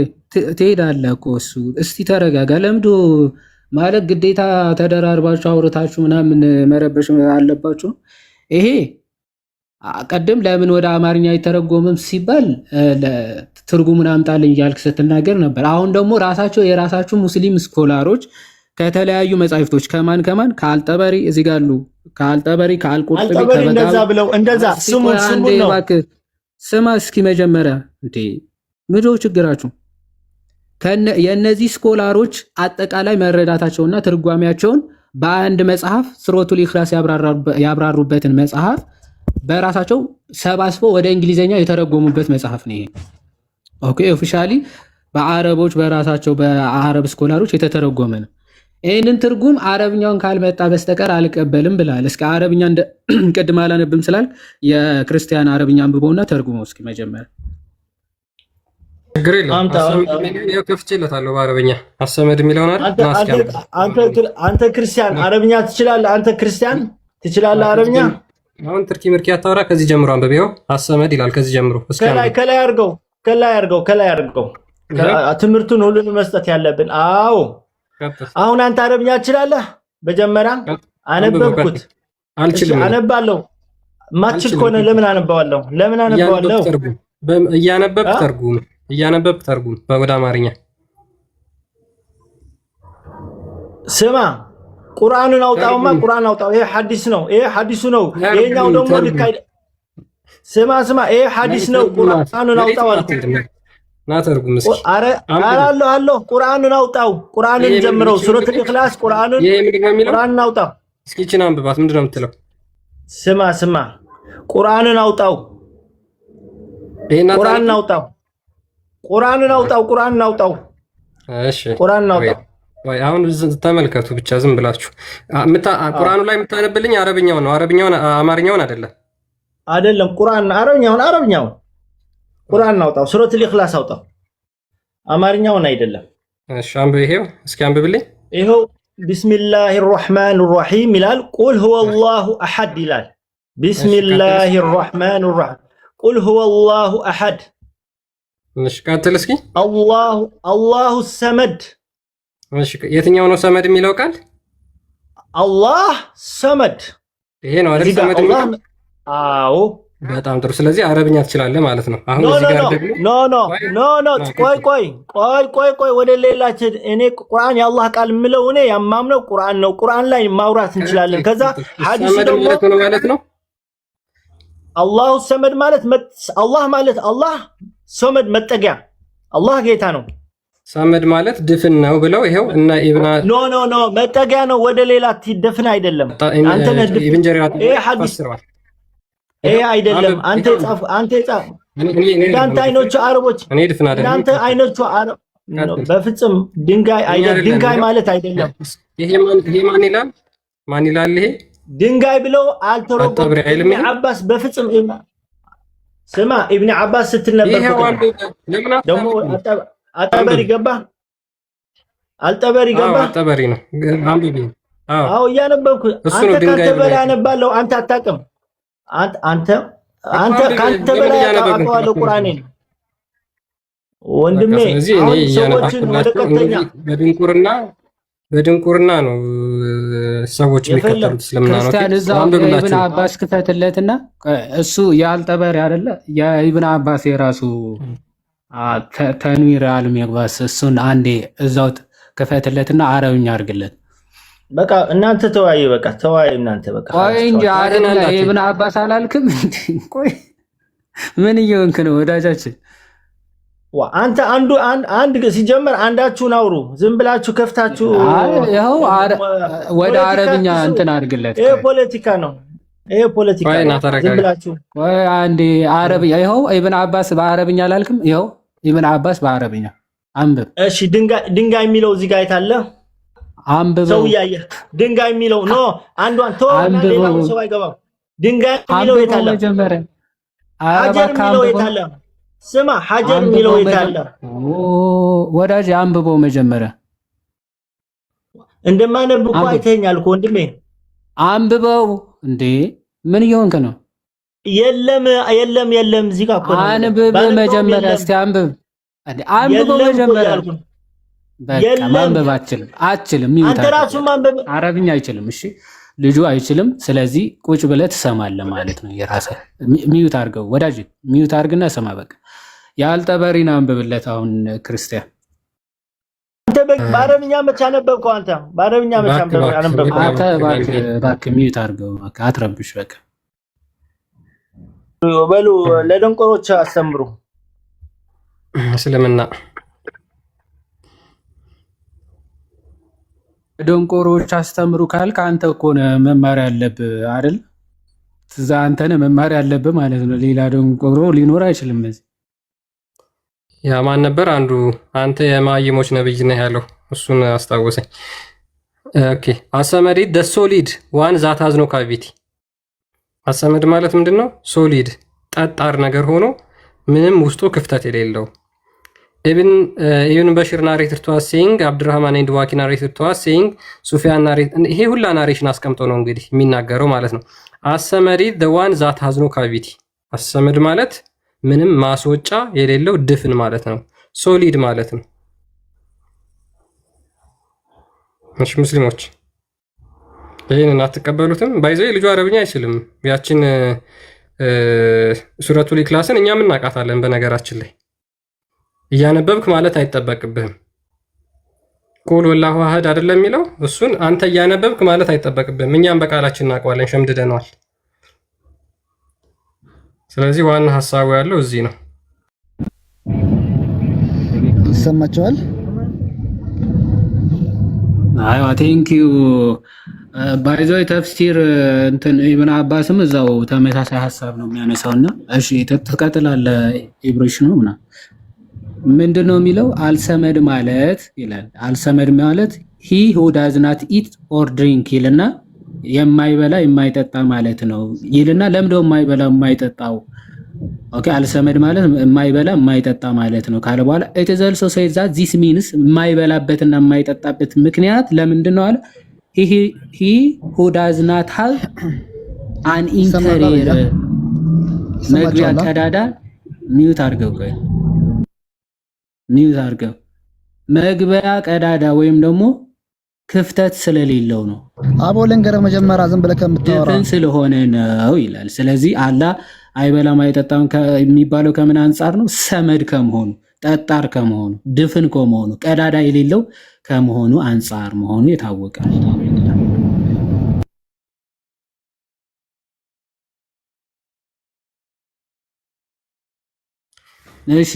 ትሄዳለህ እኮ እሱ። እስቲ ተረጋጋ። ለምዶ ማለት ግዴታ ተደራርባችሁ አውርታችሁ ምናምን መረበሽ አለባችሁ። ይሄ ቀደም ለምን ወደ አማርኛ አይተረጎምም ሲባል ትርጉሙን አምጣልኝ እያልክ ስትናገር ነበር። አሁን ደግሞ የራሳችሁ ሙስሊም ስኮላሮች ከተለያዩ መጻሕፍቶች ከማን ከአልጠበሪ እዚህ ጋር አሉ። ከአልጠበሪ ከአልቁርጡቢ እንደዛ ብለው እንደዛ ስሙን ነው። ስማ እስኪ መጀመሪያ እንዴ ምንድነው ችግራችሁ? የእነዚህ ስኮላሮች አጠቃላይ መረዳታቸውና ትርጓሜያቸውን በአንድ መጽሐፍ ሱረቱል ኢኽላስ ያብራሩበትን መጽሐፍ በራሳቸው ሰባስበው ወደ እንግሊዘኛ የተረጎሙበት መጽሐፍ ነው ይሄ። ኦኬ ኦፊሻሊ በአረቦች በራሳቸው በአረብ ስኮላሮች የተተረጎመ ነው። ይህንን ትርጉም አረብኛውን ካልመጣ በስተቀር አልቀበልም ብላል። እስከ አረብኛ ቅድም አላነብም ስላል የክርስቲያን አረብኛ አንብበውና ተርጉመው እስኪ መጀመሪያ ችግር የለም። ከፍቼለታለሁ በአረብኛ አሰመድ የሚለውን አንተ ክርስቲያን አረብኛ ትችላለህ? አንተ ክርስቲያን ትችላለህ አረብኛ? አሁን ትርኪ ምርኪ አታወራ። ከዚህ ጀምሮ አንብቤው አሰመድ ይላል። ከዚህ ጀምሮ ከላይ አድርገው ትምህርቱን ሁሉንም መስጠት ያለብን። አዎ አሁን አንተ አረብኛ ትችላለህ? መጀመሪያ አነበብኩት። አልችልም። አነባለሁ። ማትችል ከሆነ ለምን አነባዋለሁ? እያነበብክ ተርጉም ወደ አማርኛ። ስማ ቁርአኑን አውጣውማ፣ ቁርአን አውጣው። ይሄ ሐዲስ ነው። ይሄ ሐዲሱ ነው። ይሄኛው ደግሞ ልክ አይደለም። ስማ ይሄ ሐዲስ ነው። ቁርአኑን አውጣው አልኩት። ና ተርጉም እስኪ። አለው ቁርአኑን አውጣው። ቁርአኑን ጀምረው ሱረቱል ኢኽላስ ቁርአኑን አውጣው እስኪ። እቺን አንብባት። ምንድን ነው የምትለው? ስማ ቁርአኑን አውጣው። ቁርአኑን አውጣው። እሺ ቁርአኑን አውጣው። ወይ አሁን ተመልከቱ ብቻ ዝም ብላችሁ። ቁርአኑ ላይ የምታነብልኝ አረብኛውን ነው። አማርኛውን አይደለም። አረብኛውን ቁርአን አውጣው። ሱረቱል ኢኽላስ አውጣው። አማርኛውን አይደለም። እሺ አንብብ። ይሄው እስኪ አንብብልኝ። ይሄው ቢስሚላሂር ረህማኒር ረሂም ይላል። ቁል ሁወላሁ አሐድ ይላል። ቢስሚላሂር ረህማኒር ረሂም ቁል ሁወላሁ አሐድ። እሺ ቀጥል እስኪ። አላሁ ሰመድ። እሺ የትኛው ነው ሰመድ የሚለው ቃል? አላህ ሰመድ። ይሄ ነው አይደል ሰመድ የሚለው? አዎ በጣም ጥሩ። ስለዚህ አረብኛ ትችላለህ ማለት ነው። አሁን እዚህ ጋር ደግሞ ቆይ ወደ ሌላችን። እኔ ቁርአን የአላህ ቃል የምለው እኔ ያማምነው ቁርአን ነው። ቁርአን ላይ ማውራት እንችላለን። ከዛ ሐዲስ ደግሞ ማለት ነው። አላሁ ሰመድ ማለት አላህ ሰመድ መጠጊያ፣ አላህ ጌታ ነው። ሰመድ ማለት ድፍን ነው ብለው ይሄው እና ኢብና ኖ መጠጊያ ነው። ወደ ሌላ ትደፍን አይደለም። አንተ ነህ ኢብን ጀሪራት ይፈስራል። ይሄ አይደለም። አንተ ጻፍ እንዳንተ አይኖቹ አረቦች እንዳንተ አይኖቹ አረብ በፍጹም ድንጋይ አይደለም። ድንጋይ ማለት አይደለም። ይሄ ማን ይላል? ይሄ ድንጋይ ብለው አልተረጎም። ኢብኑ አባስ በፍጹም ስማ፣ ኢብኑ አባስ ስትል ነበር ደግሞ አጠበሪ ገባ። አጠበሪ ነው አንብቢ። አዎ እያነበብኩ አንተ ከተበላ ያነባለው አንተ አታውቅም። አንተ ካንተ በላይ አውቀዋለሁ ቁርአኔን ወንድሜ። አሁን ሰዎችን ወደ ከፍተኛ በድንቁርና ነው ሰዎች የሚከተሉት። ስለምናነው ኢብኑ አባስ ክፈትለትና እሱ ያልጠበሪ አይደለ የኢብኑ አባስ የራሱ ተንዊር አልሚግባስ እሱን አንዴ እዛው ክፈትለትና አረብኛ አድርግለት። በቃ እናንተ ተወያዩ። በቃ ተወያዩ እናንተ በቃ። ቆይ እንጂ አይደለ ኢብኑ አባስ አላልክም እንዴ? ቆይ ምን እየሆንክ ነው ወዳጃችን? አንተ አንድ ሲጀመር አንዳችሁን አውሩ። ዝም ብላችሁ ከፍታችሁ ይኸው ወደ አረብኛ እንትን አድርግለት። ይሄ ፖለቲካ ነው። ዝም ብላችሁ ቆይ አንዴ አረብኛ። ይኸው ኢብኑ አባስ በአረብኛ አላልክም? ይኸው ኢብኑ አባስ በአረብኛ አንብብ። እሺ ድንጋይ የሚለው እዚህ ጋር አይታለ አንብበው። ሰው ያየ ድንጋይ የሚለው ኖ አንዷን ተወና ሌላው ሰው አይገባም። ድንጋይ የሚለው የታለ? ሀጀር የሚለው የታለ? ስማ ሀጀር የሚለው የታለ? ወዳጅ አንብበው መጀመሪያ። እንደማነብ እኮ አይተኛል እኮ ወንድሜ። አንብበው እንዴ! ምን እየሆንክ ነው? የለም እዚህ ጋር እኮ ነው። አንብብ መጀመሪያ። እስቲ አንብብ እንዴ! አንብበው መጀመሪያ። በቃ ማንበብ አትችልም። አንተ ራሱ ማንበብ አረብኛ አይችልም። እሺ ልጁ አይችልም። ስለዚህ ቁጭ ብለህ ትሰማለህ ማለት ነው። የራስህ ሚዩት አድርገው ወዳጅ፣ ሚዩት አድርግና ስማ። በቃ ያልጠበሪን አንብብለት። አሁን ክርስቲያን አንተ በአረብኛ መቼ አነበብከው? አንተ በአረብኛ መቼ አነበብከው? አንተ እባክህ ሚዩት አድርገው። በቃ አትረብሽ። በቃ በሉ ለደንቆሮች አስተምሩ እስልምና ደንቆሮች አስተምሩ ካልክ አንተ እኮ ነህ መማር ያለብህ አይደል? እዛ አንተ ነህ መማር ያለብህ ማለት ነው። ሌላ ደንቆሮ ሊኖር አይችልም። በዚህ ያ ማን ነበር አንዱ አንተ የማይሞች ነብይ ነህ ያለው እሱን አስታወሰኝ። ኦኬ አሰመዲት ደ ሶሊድ ዋን ዛት ሃዝ ኖ ካቪቲ። አሰመድ ማለት ምንድነው? ሶሊድ ጠጣር ነገር ሆኖ ምንም ውስጡ ክፍተት የሌለው። ኢብን በሽር ናሬትድ ቱ አስ ሴይንግ አብዱራህማን ኤንድ ዋኪ ናሬትድ ቱ አስ ሴይንግ ሱፊያን ናሬት ይሄ ሁላ ናሬሽን አስቀምጦ ነው እንግዲህ የሚናገረው ማለት ነው። አሰመዲት the one that has no cavity አሰመድ ማለት ምንም ማስወጫ የሌለው ድፍን ማለት ነው። ሶሊድ ማለት ነው። እሺ ሙስሊሞች ይሄንን አትቀበሉትም? ባይዘይ ልጁ አረብኛ አይችልም። ያችን ሱረቱል ኢክላስን እኛም እናውቃታለን። በነገራችን ላይ እያነበብክ ማለት አይጠበቅብህም። ቁል ወላሁ አሐድ አይደለም የሚለው እሱን አንተ እያነበብክ ማለት አይጠበቅብህም። እኛም በቃላችን እናውቀዋለን፣ ሸምድደነዋል። ስለዚህ ዋና ሐሳቡ ያለው እዚህ ነው። ይሰማቸዋል? አይዋ ቴንኪዩ ባይዘው ተፍሲር እንትን ኢብኑ አባስም እዛው ተመሳሳይ ሐሳብ ነው የሚያነሳውና እሺ ተቀጥላለህ ኢብሪሽ ነው ምናምን ምንድነው የሚለው? አልሰመድ ማለት ይላል። አልሰመድ ማለት ሂ ሁ ዳዝ ናት ኢት ኦር ድሪንክ ይልና የማይበላ የማይጠጣ ማለት ነው ይልና ለምንድነው የማይበላ የማይጠጣው? ኦኬ አልሰመድ ማለት የማይበላ የማይጠጣ ማለት ነው ካለ በኋላ it is also said that this means የማይበላበትና የማይጠጣበት ምክንያት ለምንድነው አለ he who does not have an interior መግቢያ ቀዳዳ ሚውት አድርገው ሚውት አድርገው መግቢያ ቀዳዳ ወይም ደግሞ ክፍተት ስለሌለው ነው። አቦ ልንገርህ መጀመሪያ ዝም ብለህ ከምታወራ ድፍን ስለሆነ ነው ይላል። ስለዚህ አላህ አይበላም አይጠጣም የሚባለው ከምን አንጻር ነው? ሰመድ ከመሆኑ ጠጣር ከመሆኑ ድፍን ከመሆኑ ቀዳዳ የሌለው ከመሆኑ አንጻር መሆኑ የታወቀ ነው። እሺ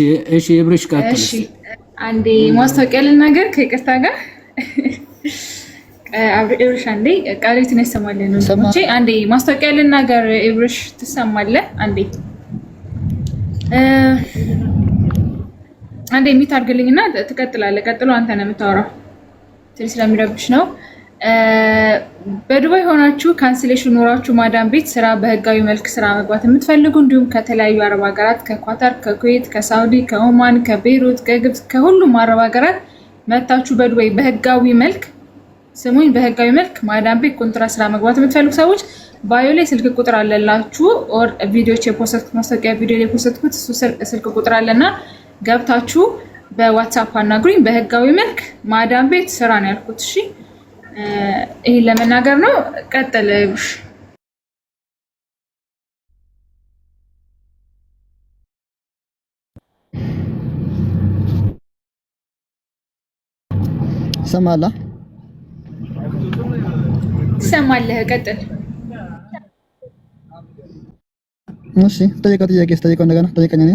ኢብሪሽ ቀጥል። እሺ አንዴ ማስታወቂያ ልናገር ከይቅርታ ጋር ኢብሪሽ አንዴ ቃሌትን ያሰማልን ነው እንጂ አንዴ ማስታወቂያ ልናገር። ኢብሪሽ ትሰማለህ? አንዴ የሚታርግልኝና ትቀጥላለህ። ቀጥሎ አንተ ነው የምታወራው። ትንሽ ስለሚረብሽ ነው። በዱባይ ሆናችሁ ካንስሌሽን ኖራችሁ ማዳም ቤት ስራ በህጋዊ መልክ ስራ መግባት የምትፈልጉ እንዲሁም ከተለያዩ አረብ ሀገራት ከኳታር፣ ከኩዌት፣ ከሳውዲ፣ ከኦማን፣ ከቤይሩት፣ ከግብጽ ከሁሉም አረብ ሀገራት መታችሁ በዱባይ በህጋዊ መልክ ስሙኝ፣ በህጋዊ መልክ ማዳም ቤት ኮንትራት ስራ መግባት የምትፈልጉ ሰዎች ባዮ ላይ ስልክ ቁጥር አለላችሁ። ኦር ቪዲዮዎች የፖስት ማስታወቂያ ቪዲዮ ላይ የፖስትኩት እሱ ስልክ ቁጥር አለና ገብታችሁ በዋትስአፕ አናግሩኝ። በህጋዊ መልክ ማዳም ቤት ስራ ነው ያልኩት። እሺ ይሄን ለመናገር ነው። ቀጥል ብሽ ሰማላ ሰማለህ? ቀጥል። እሺ ጠይቀው፣ ጥያቄ ስጠይቀው እንደገና ጠይቀኝ። እኔ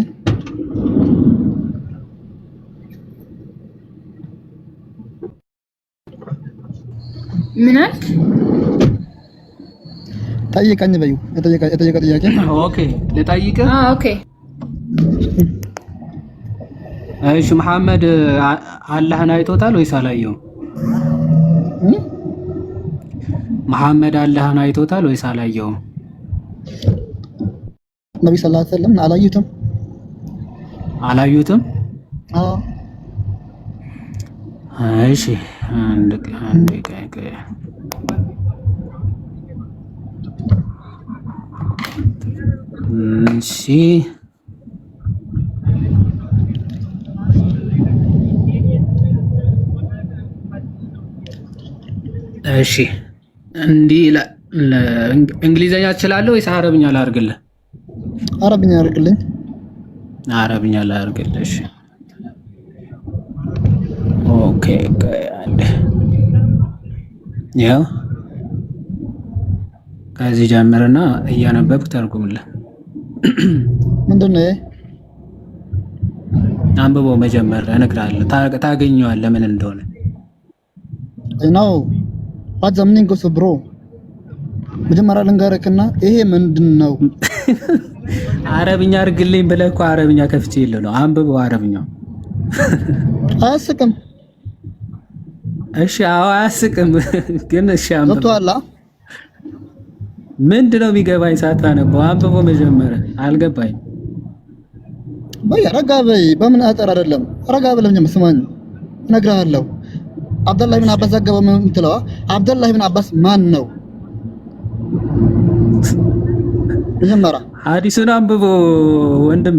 ምን አልክ? ጠይቀኝ በዩ የጠየቀ ጥያቄ። ኦኬ ልጠይቅህ። ኦኬ እሺ መሐመድ አላህን አይቶታል ወይስ አላየውም? መሐመድ አላህን አይቶታል ወይስ አላየውም? ነብዩ ሰለላሁ ዐለይሂ ወሰለም አላዩትም። አላዩትም? አዎ። እሺ አንድ እሺ እሺ እንዲህ እንግሊዘኛ ትችላለህ ወይስ አረብኛ ላድርግልህ? አረብኛ አድርግልኝ። አረብኛ ላድርግልህ። እሺ ኦኬ አንድ ያው ከዚህ ጀምርና እያነበብክ ተርጉምልህ። ምንድነው ይሄ? አንብቦ መጀመር እነግርሃለሁ። ታገኘዋለህ ምን እንደሆነ። ነው what the meaning of bro መጀመሪያ ልንገርክና ይሄ ምንድነው? አረብኛ አርግልኝ ብለህ እኮ አረብኛ ከፍቼ የለ ነው አንብበው አረብኛው። አያስቅም? እሺ አዎ አያስቅም፣ ግን እሺ አንብበው። ገብቶሃል? ምንድነው የሚገባኝ ሳታነበው? አንብበው መጀመሪያ አልገባኝ። በይ ረጋ በይ። በምን አጠር አይደለም ረጋ ብለኝ ስማኝ እነግርሃለሁ። አብደላህ ኢብኑ አባስ ዘገበው የምትለው አብደላህ ኢብኑ አባስ ማን ነው? መጀመሪያ ሐዲሱን አንብቦ ወንድም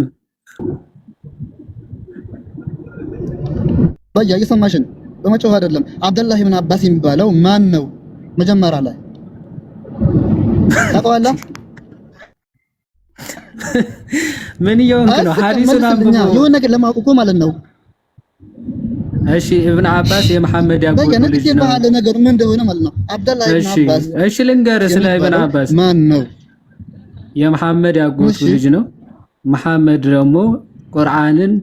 በያ እየሰማሽን በመጮህ አይደለም። አብደላህ ኢብኑ አባስ የሚባለው ማን ነው? መጀመሪያ ላይ ታውቀዋለህ? ምን ይሆንክ ነው? ሐዲሱን አንብቦ የሆነ ነገር ለማወቅ እኮ ማለት ነው። እሺ ኢብኑ አባስ የመሐመድ ያጎቱ ልጅ ነው። ባለ ነገር ምን እንደሆነ ማለት ነው። አብደላህ ኢብኑ አባስ እሺ ልንገርህ ስለ ኢብኑ አባስ ማን ነው? የመሐመድ ያጎቱ ልጅ ነው። መሐመድ ደግሞ ቁርአንን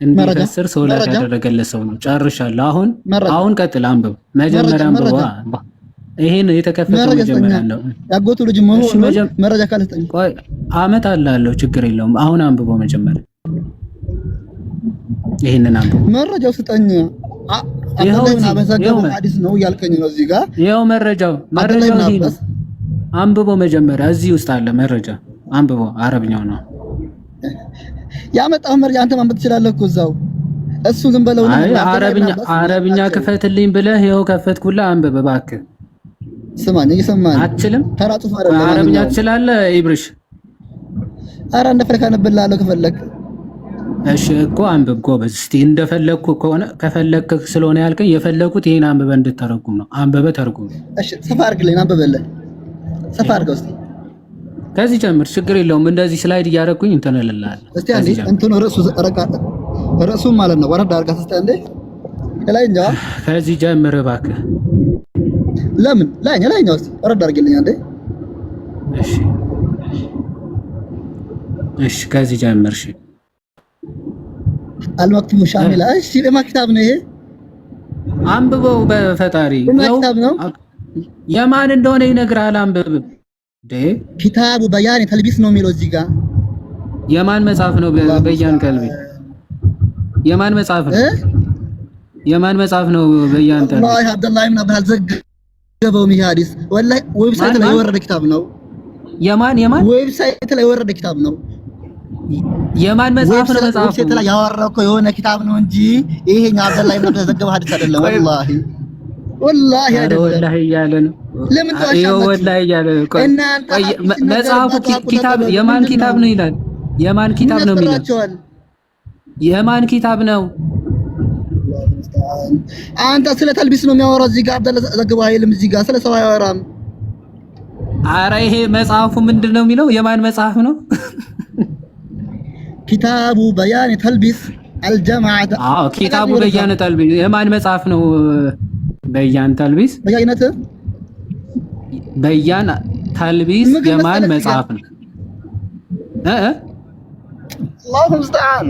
እንዲፈስር ሰው ላይ ያደረገለት ሰው ነው። ጨርሻለሁ። አሁን ቀጥል አንብብ። መጀመሪያ አንብባ። ይሄን የተከፈተው መጀመሪያ ነው። ያጎቱ ልጅ መሆኑ መረጃ ካልተጠኝ ቆይ አመት አላለሁ ችግር የለውም። አሁን አንብበው መጀመሪያ ይሄንን አንብበው። መረጃው ስጠኝ። አብደላህ አበዛገው ሐዲስ ነው ያልከኝ ነው እዚህ ጋር ይሄው መረጃው ይሄ አንብበው መጀመሪያ እዚህ ውስጥ አለ መረጃ አንብበው። አረብኛው ነው ያመጣው መረጃ አንተ ማንበብ ትችላለህ እኮ እዛው እሱ ዝም በለው ነው። አረብኛ ክፈትልኝ ብለህ ይሄው ከፈትኩልህ አንብብ እባክህ። ስማኝ እየሰማኝ አትችልም? ተራጥፎ አይደለም አረብኛ ትችላለህ ኢብሪሽ? ኧረ እንደፈለክ አነብልሃለሁ ከፈለክ። እሺ እኮ አንብብ ጎበዝ። እስቲ እንደፈለኩ ከሆነ ከፈለክ ስለሆነ ያልከኝ የፈለኩት ይሄን አንብበህ እንድትተረጉም ነው። አንብበህ ተርጉም። እሺ ሰፋ አድርግልኝ አንብበልህ ሰፋ አድርገው እስቲ ከዚህ ጀምር ችግር የለውም። እንደዚህ ስላይድ እያደረኩኝ እንትን እልልሃለሁ። እስቲ አንዴ እንትኑ ርዕሱ ማለት ነው ወረድ አድርጋት እስቲ አንዴ ላይ እንጃ ከዚህ ጀምር እባክህ። ለምን ላይኛው እስቲ ወረድ አድርግልኝ አንዴ። እሺ ከዚህ ጀምር። እሺ አልመክቱም ሻሚላ። እሺ ለማ ኪታብ ነው ይሄ? አንብበው በፈጣሪ ኪታብ ነው። የማን እንደሆነ ይነግራል። አንብብ። ኪታቡ በያን ተልቢስ ነው የሚለው እዚህ ጋር። የማን መጽሐፍ ነው? በያን ከልቢ የማን መጽሐፍ ነው? የማን መጽሐፍ ነው? በያን ተልቢ ወላሂ አብደላህ ኢብኑ አባስ ዘገበው ይሄ ሐዲስ ወላሂ ዌብሳይት ላይ የወረደ ኪታብ ነው። የማን ዌብሳይት ላይ የወረደ ኪታብ ነው። የማን መጽሐፍ ነው? መጽሐፉ ዌብሳይት ላይ ያወራው የሆነ ኪታብ ነው እንጂ ይሄኛው አብደላህ ኢብኑ አባስ ዘገበው ሐዲስ አይደለም። ወላሂ አይደለም። ወላሂ እያለ ነው። ለምን ተዋሻለሁ? ወላሂ እያለ ነው። መጽሐፉ ኪታብ የማን ኪታብ ነው ይላል። የማን ኪታብ ነው የሚለው? የማን ኪታብ ነው? አንተ ስለ ተልቢስ ነው የሚያወራው እዚህ ጋር። አብደላህ ዘገበው አይልም እዚህ ጋር ስለ ሰው አያወራም። ኧረ ይሄ መጽሐፉ ምንድን ነው የሚለው? የማን መጽሐፍ ነው? ኪታቡ በያን ተልቢስ አልጀማዓ። አዎ ኪታቡ በያን ተልቢስ የማን መጽሐፍ ነው? በያን ተልቢስ በያን ተልቢስ የማን መጽሐፍ ነው? አላሁ ሙስተዓን።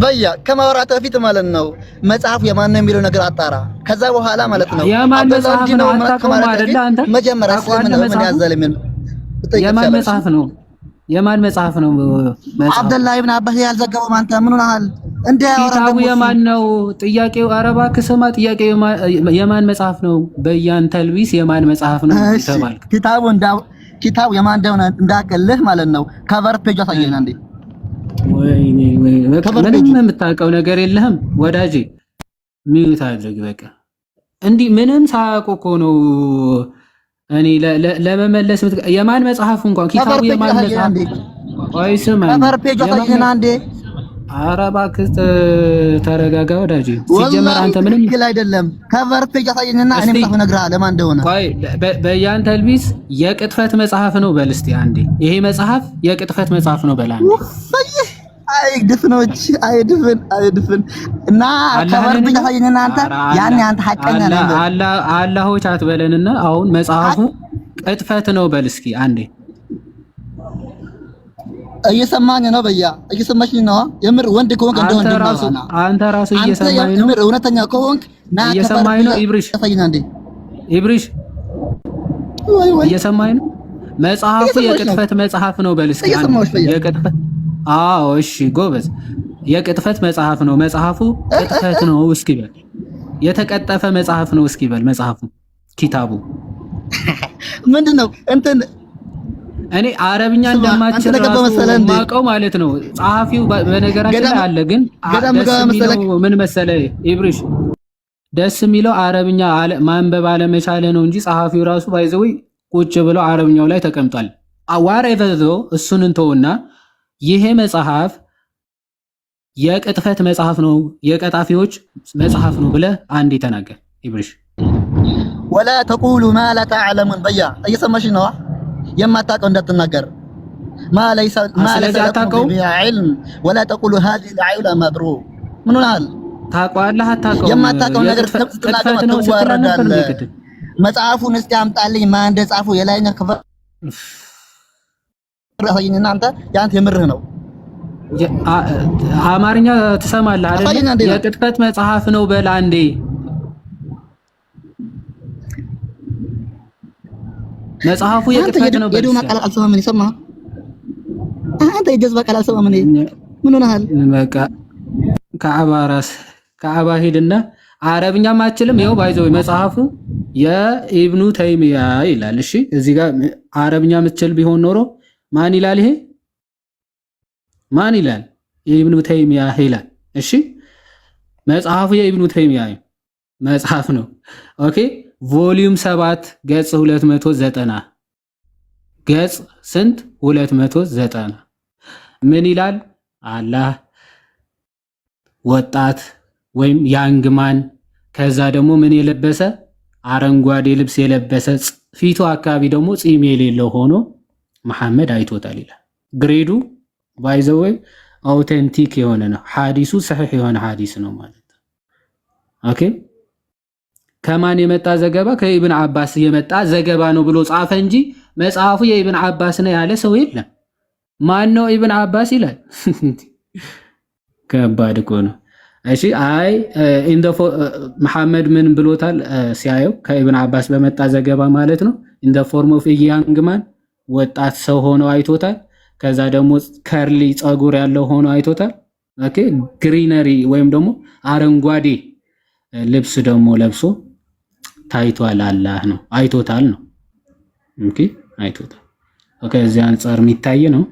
በያ ከማውራት በፊት ማለት ነው መጽሐፉ የማን ነው የሚለው ነገር አጣራ። ከዛ በኋላ ማለት ነው የማን መጽሐፍ ነው? አታውቀውም አይደል አንተ? መጀመሪያ ምን ያዘለ ምን የማን መጽሐፍ ነው? የማን መጽሐፍ ነው? አብደላህ ኢብኑ አባስ ያልዘገበው አንተ ምን ሆነሃል? እንደ ኪታቡ የማን ነው? ጥያቄው አረባ ከሰማ ጥያቄው የማን መጽሐፍ ነው? በያን ተልቢስ የማን መጽሐፍ ነው ተባልክ። ኪታቡ የማን እንደሆነ እንዳቀልህ ማለት ነው ከቨር ፔጅ አሳየና እንዴ። ወይኔ ምንም የምታውቀው ነገር የለህም ወዳጄ። ሚዩት አድርግ በቃ። እንዲህ ምንም ሳያውቁ እኮ ነው እኔ ለመመለስ የማን መጽሐፍ እንኳን ኪታቡ የማን መጽሐፍ? ቆይ ስማ ከቨር ፔጅ አሳየና እንዴ። ኧረ እባክህ ተረጋጋ ወዳጄ። ሲጀመር አንተ ምንም ትክክል አይደለም። ከቨር ፔጅ አሳየኝና እኔ መጽሐፍ እነግርሃለሁ ለማን እንደሆነ። ቆይ በያን ተልቢስ የቅጥፈት መጽሐፍ ነው በል እስቲ አንዴ። ይሄ መጽሐፍ የቅጥፈት መጽሐፍ ነው በል አንዴ። አይድፍኖች አይድፍን እና ከቨር ፔጅ አሳየኝና አንተ ያኔ አንተ ሐቀኛ ነህ። አላሆች አትበለንና አሁን መጽሐፉ ቅጥፈት ነው በል እስኪ አንዴ። እየሰማኝ ነው በያ? እየሰማችኝ ነው? የምር ወንድ ከሆንክ እንደሆነ አንተ ራሱ እየሰማኝ ነው? የምር እውነተኛ ከሆንክ ና እየሰማኝ ነው? ኢብሪሽ አሳየኝ አንዴ። ኢብሪሽ እየሰማኝ ነው? መጽሐፉ የቅጥፈት መጽሐፍ ነው በል እስኪ። የቅጥፈት አዎ፣ እሺ ጎበዝ። የቅጥፈት መጽሐፍ ነው መጽሐፉ፣ ቅጥፈት ነው እስኪ በል። የተቀጠፈ መጽሐፍ ነው እስኪ በል መጽሐፉ፣ ኪታቡ ምንድነው? እንትን እኔ አረብኛ እንደማችል ራሱ ማቀው ማለት ነው። ጸሐፊው በነገራችን ላይ አለ። ግን ምን መሰለህ ኢብሪሽ፣ ደስ የሚለው አረብኛ ማንበብ አለመቻለ ነው እንጂ ጸሐፊው ራሱ ባይዘው ቁጭ ብሎ አረብኛው ላይ ተቀምጧል። አዋረዘ እሱን እንተውና ይሄ መጽሐፍ የቅጥፈት መጽሐፍ ነው፣ የቀጣፊዎች መጽሐፍ ነው ብለህ አንዴ ተናገር ኢብሪሽ። ወላ ተቁሉ ማ ላ ተዕለሙን በያ እየሰማሽ ነው። የማታውቀው እንዳትናገር። ማ ለይሰ ለኩም ዒልም ወላ ተቁሉ ሃዚ ልዓይላ መብሩ ምን ሆነሃል? ታውቀዋለህ አታውቀውም? የማታውቀው ነገር ስትናገር ትዋረዳለህ። መጽሐፉን እስቲ አምጣልኝ ማን እንደጻፈው የላይኛ ክፍል ያሳየኝና አንተ ያንተ የምርህ ነው። አማርኛ ትሰማለህ አይደል? የቅጥፈት መጽሐፍ ነው በል አንዴ። መጽሐፉ የቅጥፈት ነው በል። የዱማ ቃል አልሰማም። ምን ይሰማ አንተ የጀዝባ ቃል አልሰማም። ምን ሆነሃል? በቃ ከአባ ሄድና አረብኛም አችልም። ይኸው ባይዘው መጽሐፉ የኢብኑ ተይሚያ ይላል። እሺ እዚህ ጋር አረብኛ ምትችል ቢሆን ኖሮ ማን ይላል? ይሄ ማን ይላል? የኢብኑ ተይሚያ ይላል። እሺ መጽሐፉ የኢብኑ ተይሚያ መጽሐፍ ነው። ኦኬ ቮሊዩም 7 ገጽ 290 ገጽ ስንት 290 ምን ይላል? አላህ ወጣት ወይም ያንግማን ከዛ ደግሞ ምን የለበሰ አረንጓዴ ልብስ የለበሰ ፊቱ አካባቢ ደግሞ ጺም የሌለው ሆኖ መሐመድ አይቶታል ይላል። ግሬዱ ባይዘወይ አውተንቲክ የሆነ ነው። ሐዲሱ ሰሒህ የሆነ ሐዲስ ነው ማለት ነው። ኦኬ ከማን የመጣ ዘገባ? ከኢብን አባስ የመጣ ዘገባ ነው ብሎ ጻፈ እንጂ መጽሐፉ የኢብን አባስ ነው ያለ ሰው የለም። ማን ነው ኢብን አባስ ይላል? ከባድ እኮ ነው። እሺ አይ መሐመድ ምን ብሎታል ሲያየው ከኢብን አባስ በመጣ ዘገባ ማለት ነው። ኢን ዘ ፎርም ኦፍ ያንግ ማን ወጣት ሰው ሆኖ አይቶታል። ከዛ ደግሞ ከርሊ ጸጉር ያለው ሆኖ አይቶታል። ኦኬ ግሪነሪ ወይም ደግሞ አረንጓዴ ልብስ ደግሞ ለብሶ ታይቷል። አላህ ነው አይቶታል ነው። ኦኬ አይቶታል። ኦኬ እዚህ አንፃር የሚታይ ነው።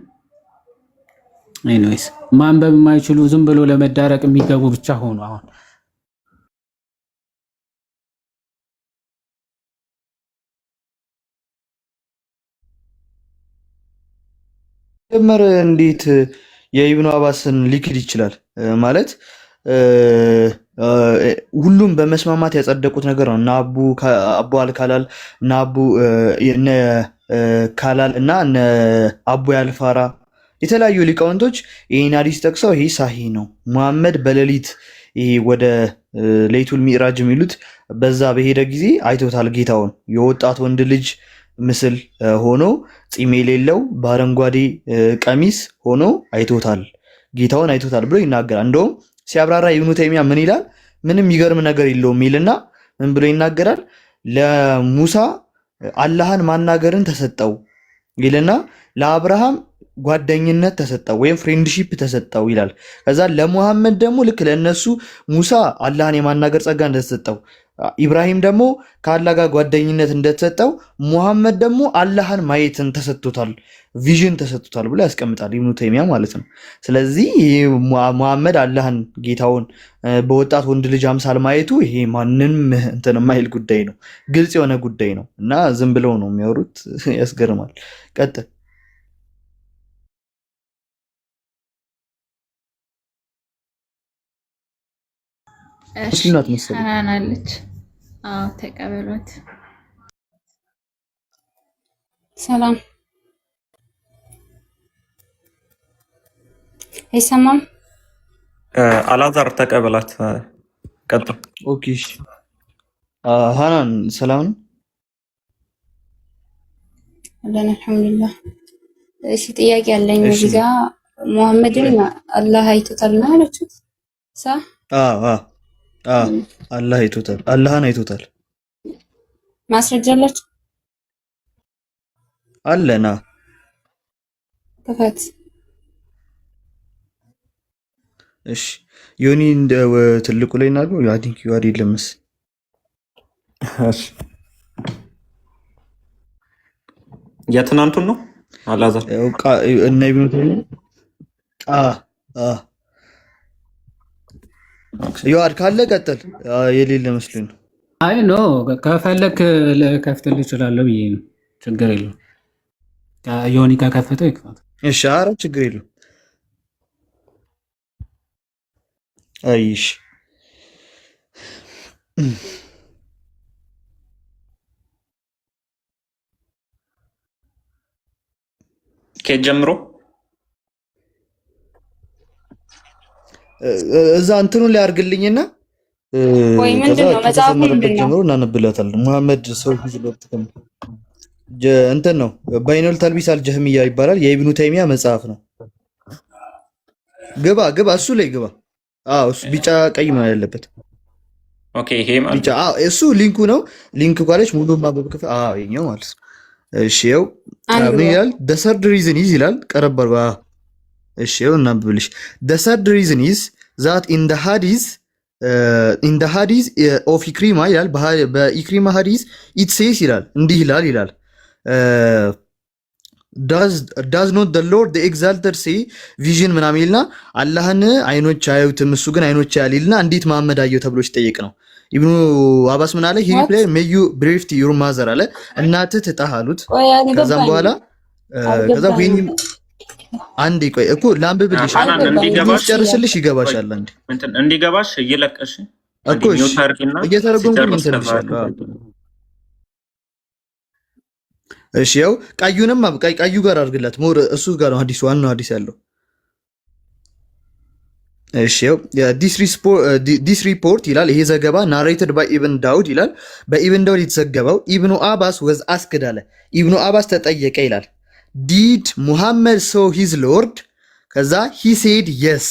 ኤኒዌይስ ማንበብ የማይችሉ ዝም ብሎ ለመዳረቅ የሚገቡ ብቻ ሆኑ። አሁን ጀመር እንዴት የኢብኑ አባስን ሊክድ ይችላል? ማለት ሁሉም በመስማማት ያጸደቁት ነገር ነው። እና አቡ አልካላል እና አቡ ካላል እና አቡ ያልፋራ የተለያዩ ሊቃውንቶች ይህን ሐዲስ ጠቅሰው ይሄ ሳሂ ነው፣ ሙሐመድ በሌሊት ይሄ ወደ ሌይቱል ሚዕራጅ የሚሉት በዛ በሄደ ጊዜ አይቶታል ጌታውን። የወጣት ወንድ ልጅ ምስል ሆኖ ፂም የሌለው በአረንጓዴ ቀሚስ ሆኖ አይቶታል፣ ጌታውን አይቶታል ብሎ ይናገራል። እንደውም ሲያብራራ ኢብኑ ተይሚያ ምን ይላል? ምንም ይገርም ነገር የለውም ይልና ምን ብሎ ይናገራል? ለሙሳ አላህን ማናገርን ተሰጠው ይልና ለአብርሃም ጓደኝነት ተሰጠው ወይም ፍሬንድሺፕ ተሰጠው ይላል። ከዛ ለሙሐመድ ደግሞ ልክ ለነሱ ሙሳ አላህን የማናገር ጸጋ እንደተሰጠው፣ ኢብራሂም ደግሞ ከአላህ ጋር ጓደኝነት እንደተሰጠው፣ ሙሐመድ ደግሞ አላህን ማየትን ተሰጥቶታል፣ ቪዥን ተሰጥቶታል ብሎ ያስቀምጣል ኢብኑ ተይሚያ ማለት ነው። ስለዚህ ሙሐመድ አላህን ጌታውን በወጣት ወንድ ልጅ አምሳል ማየቱ ይሄ ማንንም እንትን የማይል ጉዳይ ነው፣ ግልጽ የሆነ ጉዳይ ነው እና ዝም ብለው ነው የሚያወሩት። ያስገርማል። ቀጥል። ሙስሊማት መሰለኝ ሐናናለች። አዎ ተቀበሏት። ሰላም አይሰማም። አላዛር ተቀበላት። ቀጥል። ኦኬ ሐናን ሰላም አለን አልሐምዱሊላህ። እሺ ጥያቄ አለኝ። እዚህ ጋር ሙሐመድን አላህ አይቶታል ነው ያለችው? አላህ አይቶታል፣ አላህን አይቶታል። ማስረጃ አላችሁ? አለና ክፈት። እሺ ዮኒ እንደ ትልቁ ላይ እናድርገው። አይ ቲንክ ዩ አር የለምስ። እሺ የትናንቱን ነው አላዛር እና ኢብኑ ዮአድ ካለ ቀጥል። የሌለ መስሎኝ ነው። አይ ኖ ከፈለክ ልከፍትልህ እችላለሁ ብዬ ነው። ችግር የለውም። ዮኒ ከከፈተው ይክፈት። እሺ ኧረ ችግር የለውም። አይሽ ከየት ጀምሮ እዛ እንትኑ ላይ አድርግልኝና ወይ ምንድነው መጽሐፉ ምንድነው? ጀምሮ እናነብላታለን። መሐመድ ሰው እንትን ነው ባይኑል ተልቢስ አልጀህሚያ ይባላል። የኢብኑ ተይሚያ መጽሐፍ ነው። ግባ እሱ ላይ ግባ። አዎ እሱ ቢጫ ቀይ ነው ያለበት። ኦኬ ይሄ ማለት ቢጫ እሱ ሊንኩ ነው። ሊንክ ካለች ሙሉ ማበብ ክፍል ይሄኛው ማለት ነው። እሺ ይኸው ምን ይላል? the third reason is ይላል። ቀረብ አርባ እሺ ይኸው እናንብብልሽ። the third reason is that in the hadith of ኢክሪማ ይላል። በኢክሪማ ሐዲስ it says ይላል እንዲህ ይላል does not the Lord the exalted say vision ምናምን ይልና አላህን አይኖች አያዩትም እሱ ግን አይኖች ያያል ይልና እንዴት መሐመድ አየው ተብሎ ሲጠየቅ ነው። ኢብኑ አባስ ምን አለ? he replied may you brief your mother አለ እናትህ ትጣህ አሉት። ከዛም በኋላ ከዛ ወይኒ አንዴ ቆይ እኮ ላንብብልሽ ጨርስልሽ ይገባሻል። አንዴ እንዲገባሽ እየለቀሽ እኮ እየተረጎምኩ ምን ትልሻለህ? እሺ ያው ቀዩንም ቀዩ ጋር አድርግላት ሞር እሱ ጋር ነው ሐዲስ ዋናው ሐዲስ ያለው። እሺ ያው ዲስ ሪፖርት ይላል ይሄ ዘገባ ናሬትድ ባይ ኢብን ዳውድ ይላል። በኢብን ዳውድ የተዘገበው ኢብኑ አባስ ወዝ አስክድ አለ ኢብኑ አባስ ተጠየቀ ይላል ዲድ ሙሐመድ ሶ ሂዝ ሎርድ ከዛ ሂ ሴድ የስ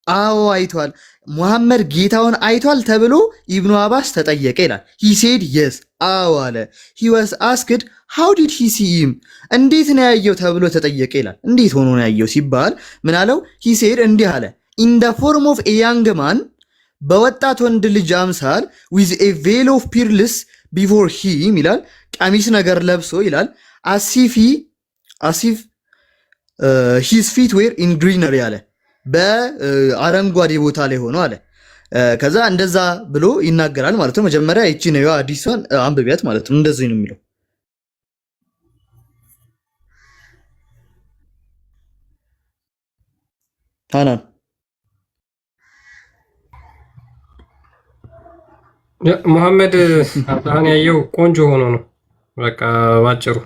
አዎ አይቷል ሙሐመድ ጌታውን አይቷል ተብሎ ኢብኑ አባስ ተጠየቀ ይላል። ሂ ሴድ የስ አዎ አለ። ሂ ዋዝ አስክድ ሃው ዲድ ሂ ሲ ሂም እንዴት ነው ያየው ተብሎ ተጠየቀ ይላል። እንዴት ሆኖ ነው ያየው ሲባል ምን አለው? ሂ ሴድ እንዲህ አለ ኢን ደ ፎርም ኦፍ ኤ ያንግ ማን በወጣት ወንድ ልጅ አምሳል ዊዝ ኤ ቬል ኦፍ ፒርልስ ቢፎር ሂም ይላል ቀሚስ ነገር ለብሶ ይላል አሲፍ ሂዝ ፊት ዌር ኢን ግሪነሪ አለ በአረንጓዴ ቦታ ላይ ሆኖ አለ። ከዛ እንደዛ ብሎ ይናገራል ማለት ነው። መጀመሪያ እቺ ነው አዲሷን አንብቢያት ማለት ነው። እንደዚህ ነው የሚለው ታናን ሙሐመድ አላህን ያየው ቆንጆ ሆኖ ነው። በቃ ባጭሩ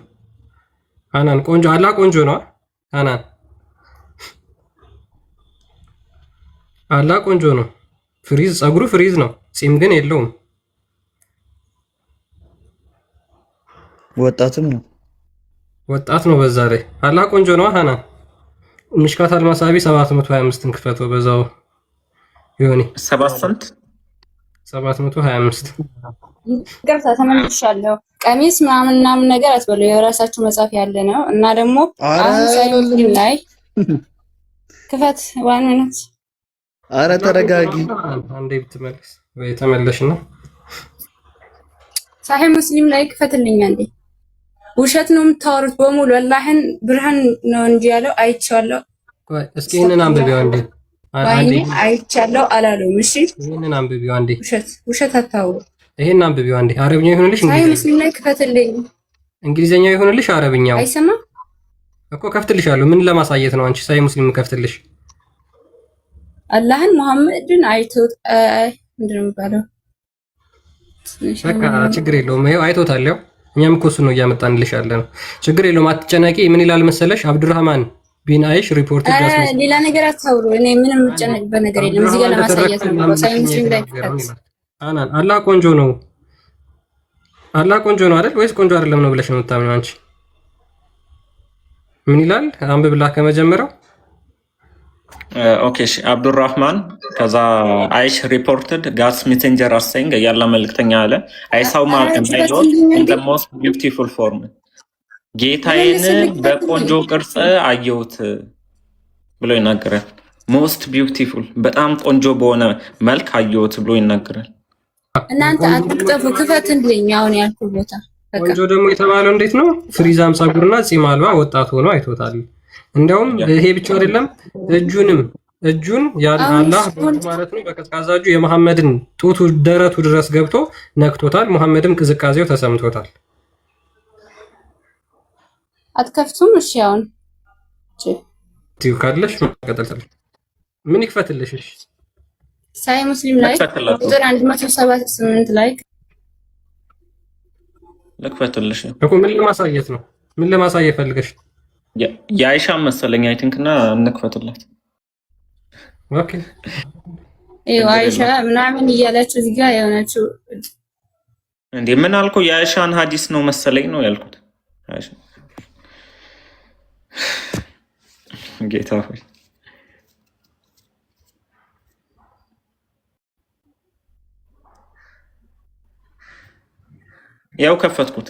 አናን ቆንጆ አላህ ቆንጆ ነው። አናን አላህ ቆንጆ ነው። ፍሪዝ ጸጉሩ ፍሪዝ ነው፣ ጺም ግን የለውም። ወጣትም ነው ወጣት ነው። በዛ ላይ አላህ ቆንጆ ነው። አናን ምሽካት አልማሳቢ 725ን ክፈቶ በዛው ይሁን 725 ይቅርታ ተመልሻለሁ። ቀሚስ ምናምን ነገር አትበሉ፣ የራሳችሁ መጽሐፍ ያለ ነው እና ደግሞ አሁን ሳይሆን ላይ ክፈት ዋናነት አረ ተረጋጊ። አንዴ ብትመለስ ወይ ተመለሽና ሳሂህ ሙስሊም ላይ ክፈትልኝ አንዴ። ውሸት ነው የምታወሩት በሙሉ አላህን ብርሃን ነው እንጂ ያለው አይቻለሁ። እስኪ ይሄንን አንብቢው አንዴ አንዴ አይቻለሁ አላለም። እሺ ይሄንን አንብቢው አንዴ። ውሸት አታውሩ። ይሄን አንብቢው አንዴ። አረብኛ ይሁንልሽ ሳሂህ ሙስሊም ላይ ክፈትልኝ። እንግሊዘኛ ይሁንልሽ አረብኛው አይሰማም እኮ ከፍትልሻለሁ። ምን ለማሳየት ነው አንቺ ሳሂህ ሙስሊም ከፍትልሽ? አላህን ሙሐመድን አይቶት ምንድነው የሚባለው? በቃ ችግር የለውም። ይሄው አይቶታል። ያው እኛም እኮ እሱን ነው እያመጣንልሽ ያለ ነው። ችግር የለውም አትጨነቂ። ምን ይላል መሰለሽ? አብዱራህማን ቢን አይሽ ሪፖርት ሌላ ነገር አታውሩ። እኔ ምንም የምጨነቅበት ነገር የለም። እዚህ ጋር ለማሳየት ነው። ሳሂህ ሙስሊም ላይ አናን አላህ ቆንጆ ነው። አላህ ቆንጆ ነው አይደል? ወይስ ቆንጆ አይደለም ነው ብለሽ ነው የምታምኚው አንቺ? ምን ይላል? አንብብላ ከመጀመሪያው ኦኬ እሺ አብዱራህማን ከዛ አይሽ ሪፖርትድ ጋድስ ሜሴንጀር አሰይንግ ያላ መልክተኛ አለ አይ ሳው ማይ ሎርድ ኢን ዘ ሞስት ቢዩቲፉል ፎርም ጌታዬን በቆንጆ ቅርጽ አየሁት ብሎ ይናገራል። ሞስት ቢዩቲፉል በጣም ቆንጆ በሆነ መልክ አየሁት ብሎ ይናገራል። እናንተ አትቅጠፉ ክፈትልኝ አሁን ያልኩት ቦታ ቆንጆ ደግሞ የተባለው እንዴት ነው? ፍሪዛም ፀጉርና ፂም አልባ ወጣት ሆኖ አይቶታል። እንደውም ይሄ ብቻ አይደለም እጁን አላህ ማለት ነው በቀዝቃዛ እጁ የመሐመድን ጡቱ ደረቱ ድረስ ገብቶ ነክቶታል። መሐመድም ቅዝቃዜው ተሰምቶታል። አትከፍቱም? እሺ አሁን ካለሽ መቀጠል ምን ይክፈትልሽ? እሺ ሳይ ሙስሊም ላይ ቁጥር 178 ላይ ልክፈትልሽ እኮ ምን ለማሳየት ነው? ምን ለማሳየት ፈልገሽ? የአይሻ መሰለኝ አይ ቲንክ እና እንክፈትላት። ኦኬ አይሻ ምናምን እያላችሁ እዚህ ጋር የሆነችው እንዴ ምን አልኩ? የአይሻን ሐዲስ ነው መሰለኝ ነው ያልኩት። አይሻ ጌታ ሆይ ያው ከፈትኩት።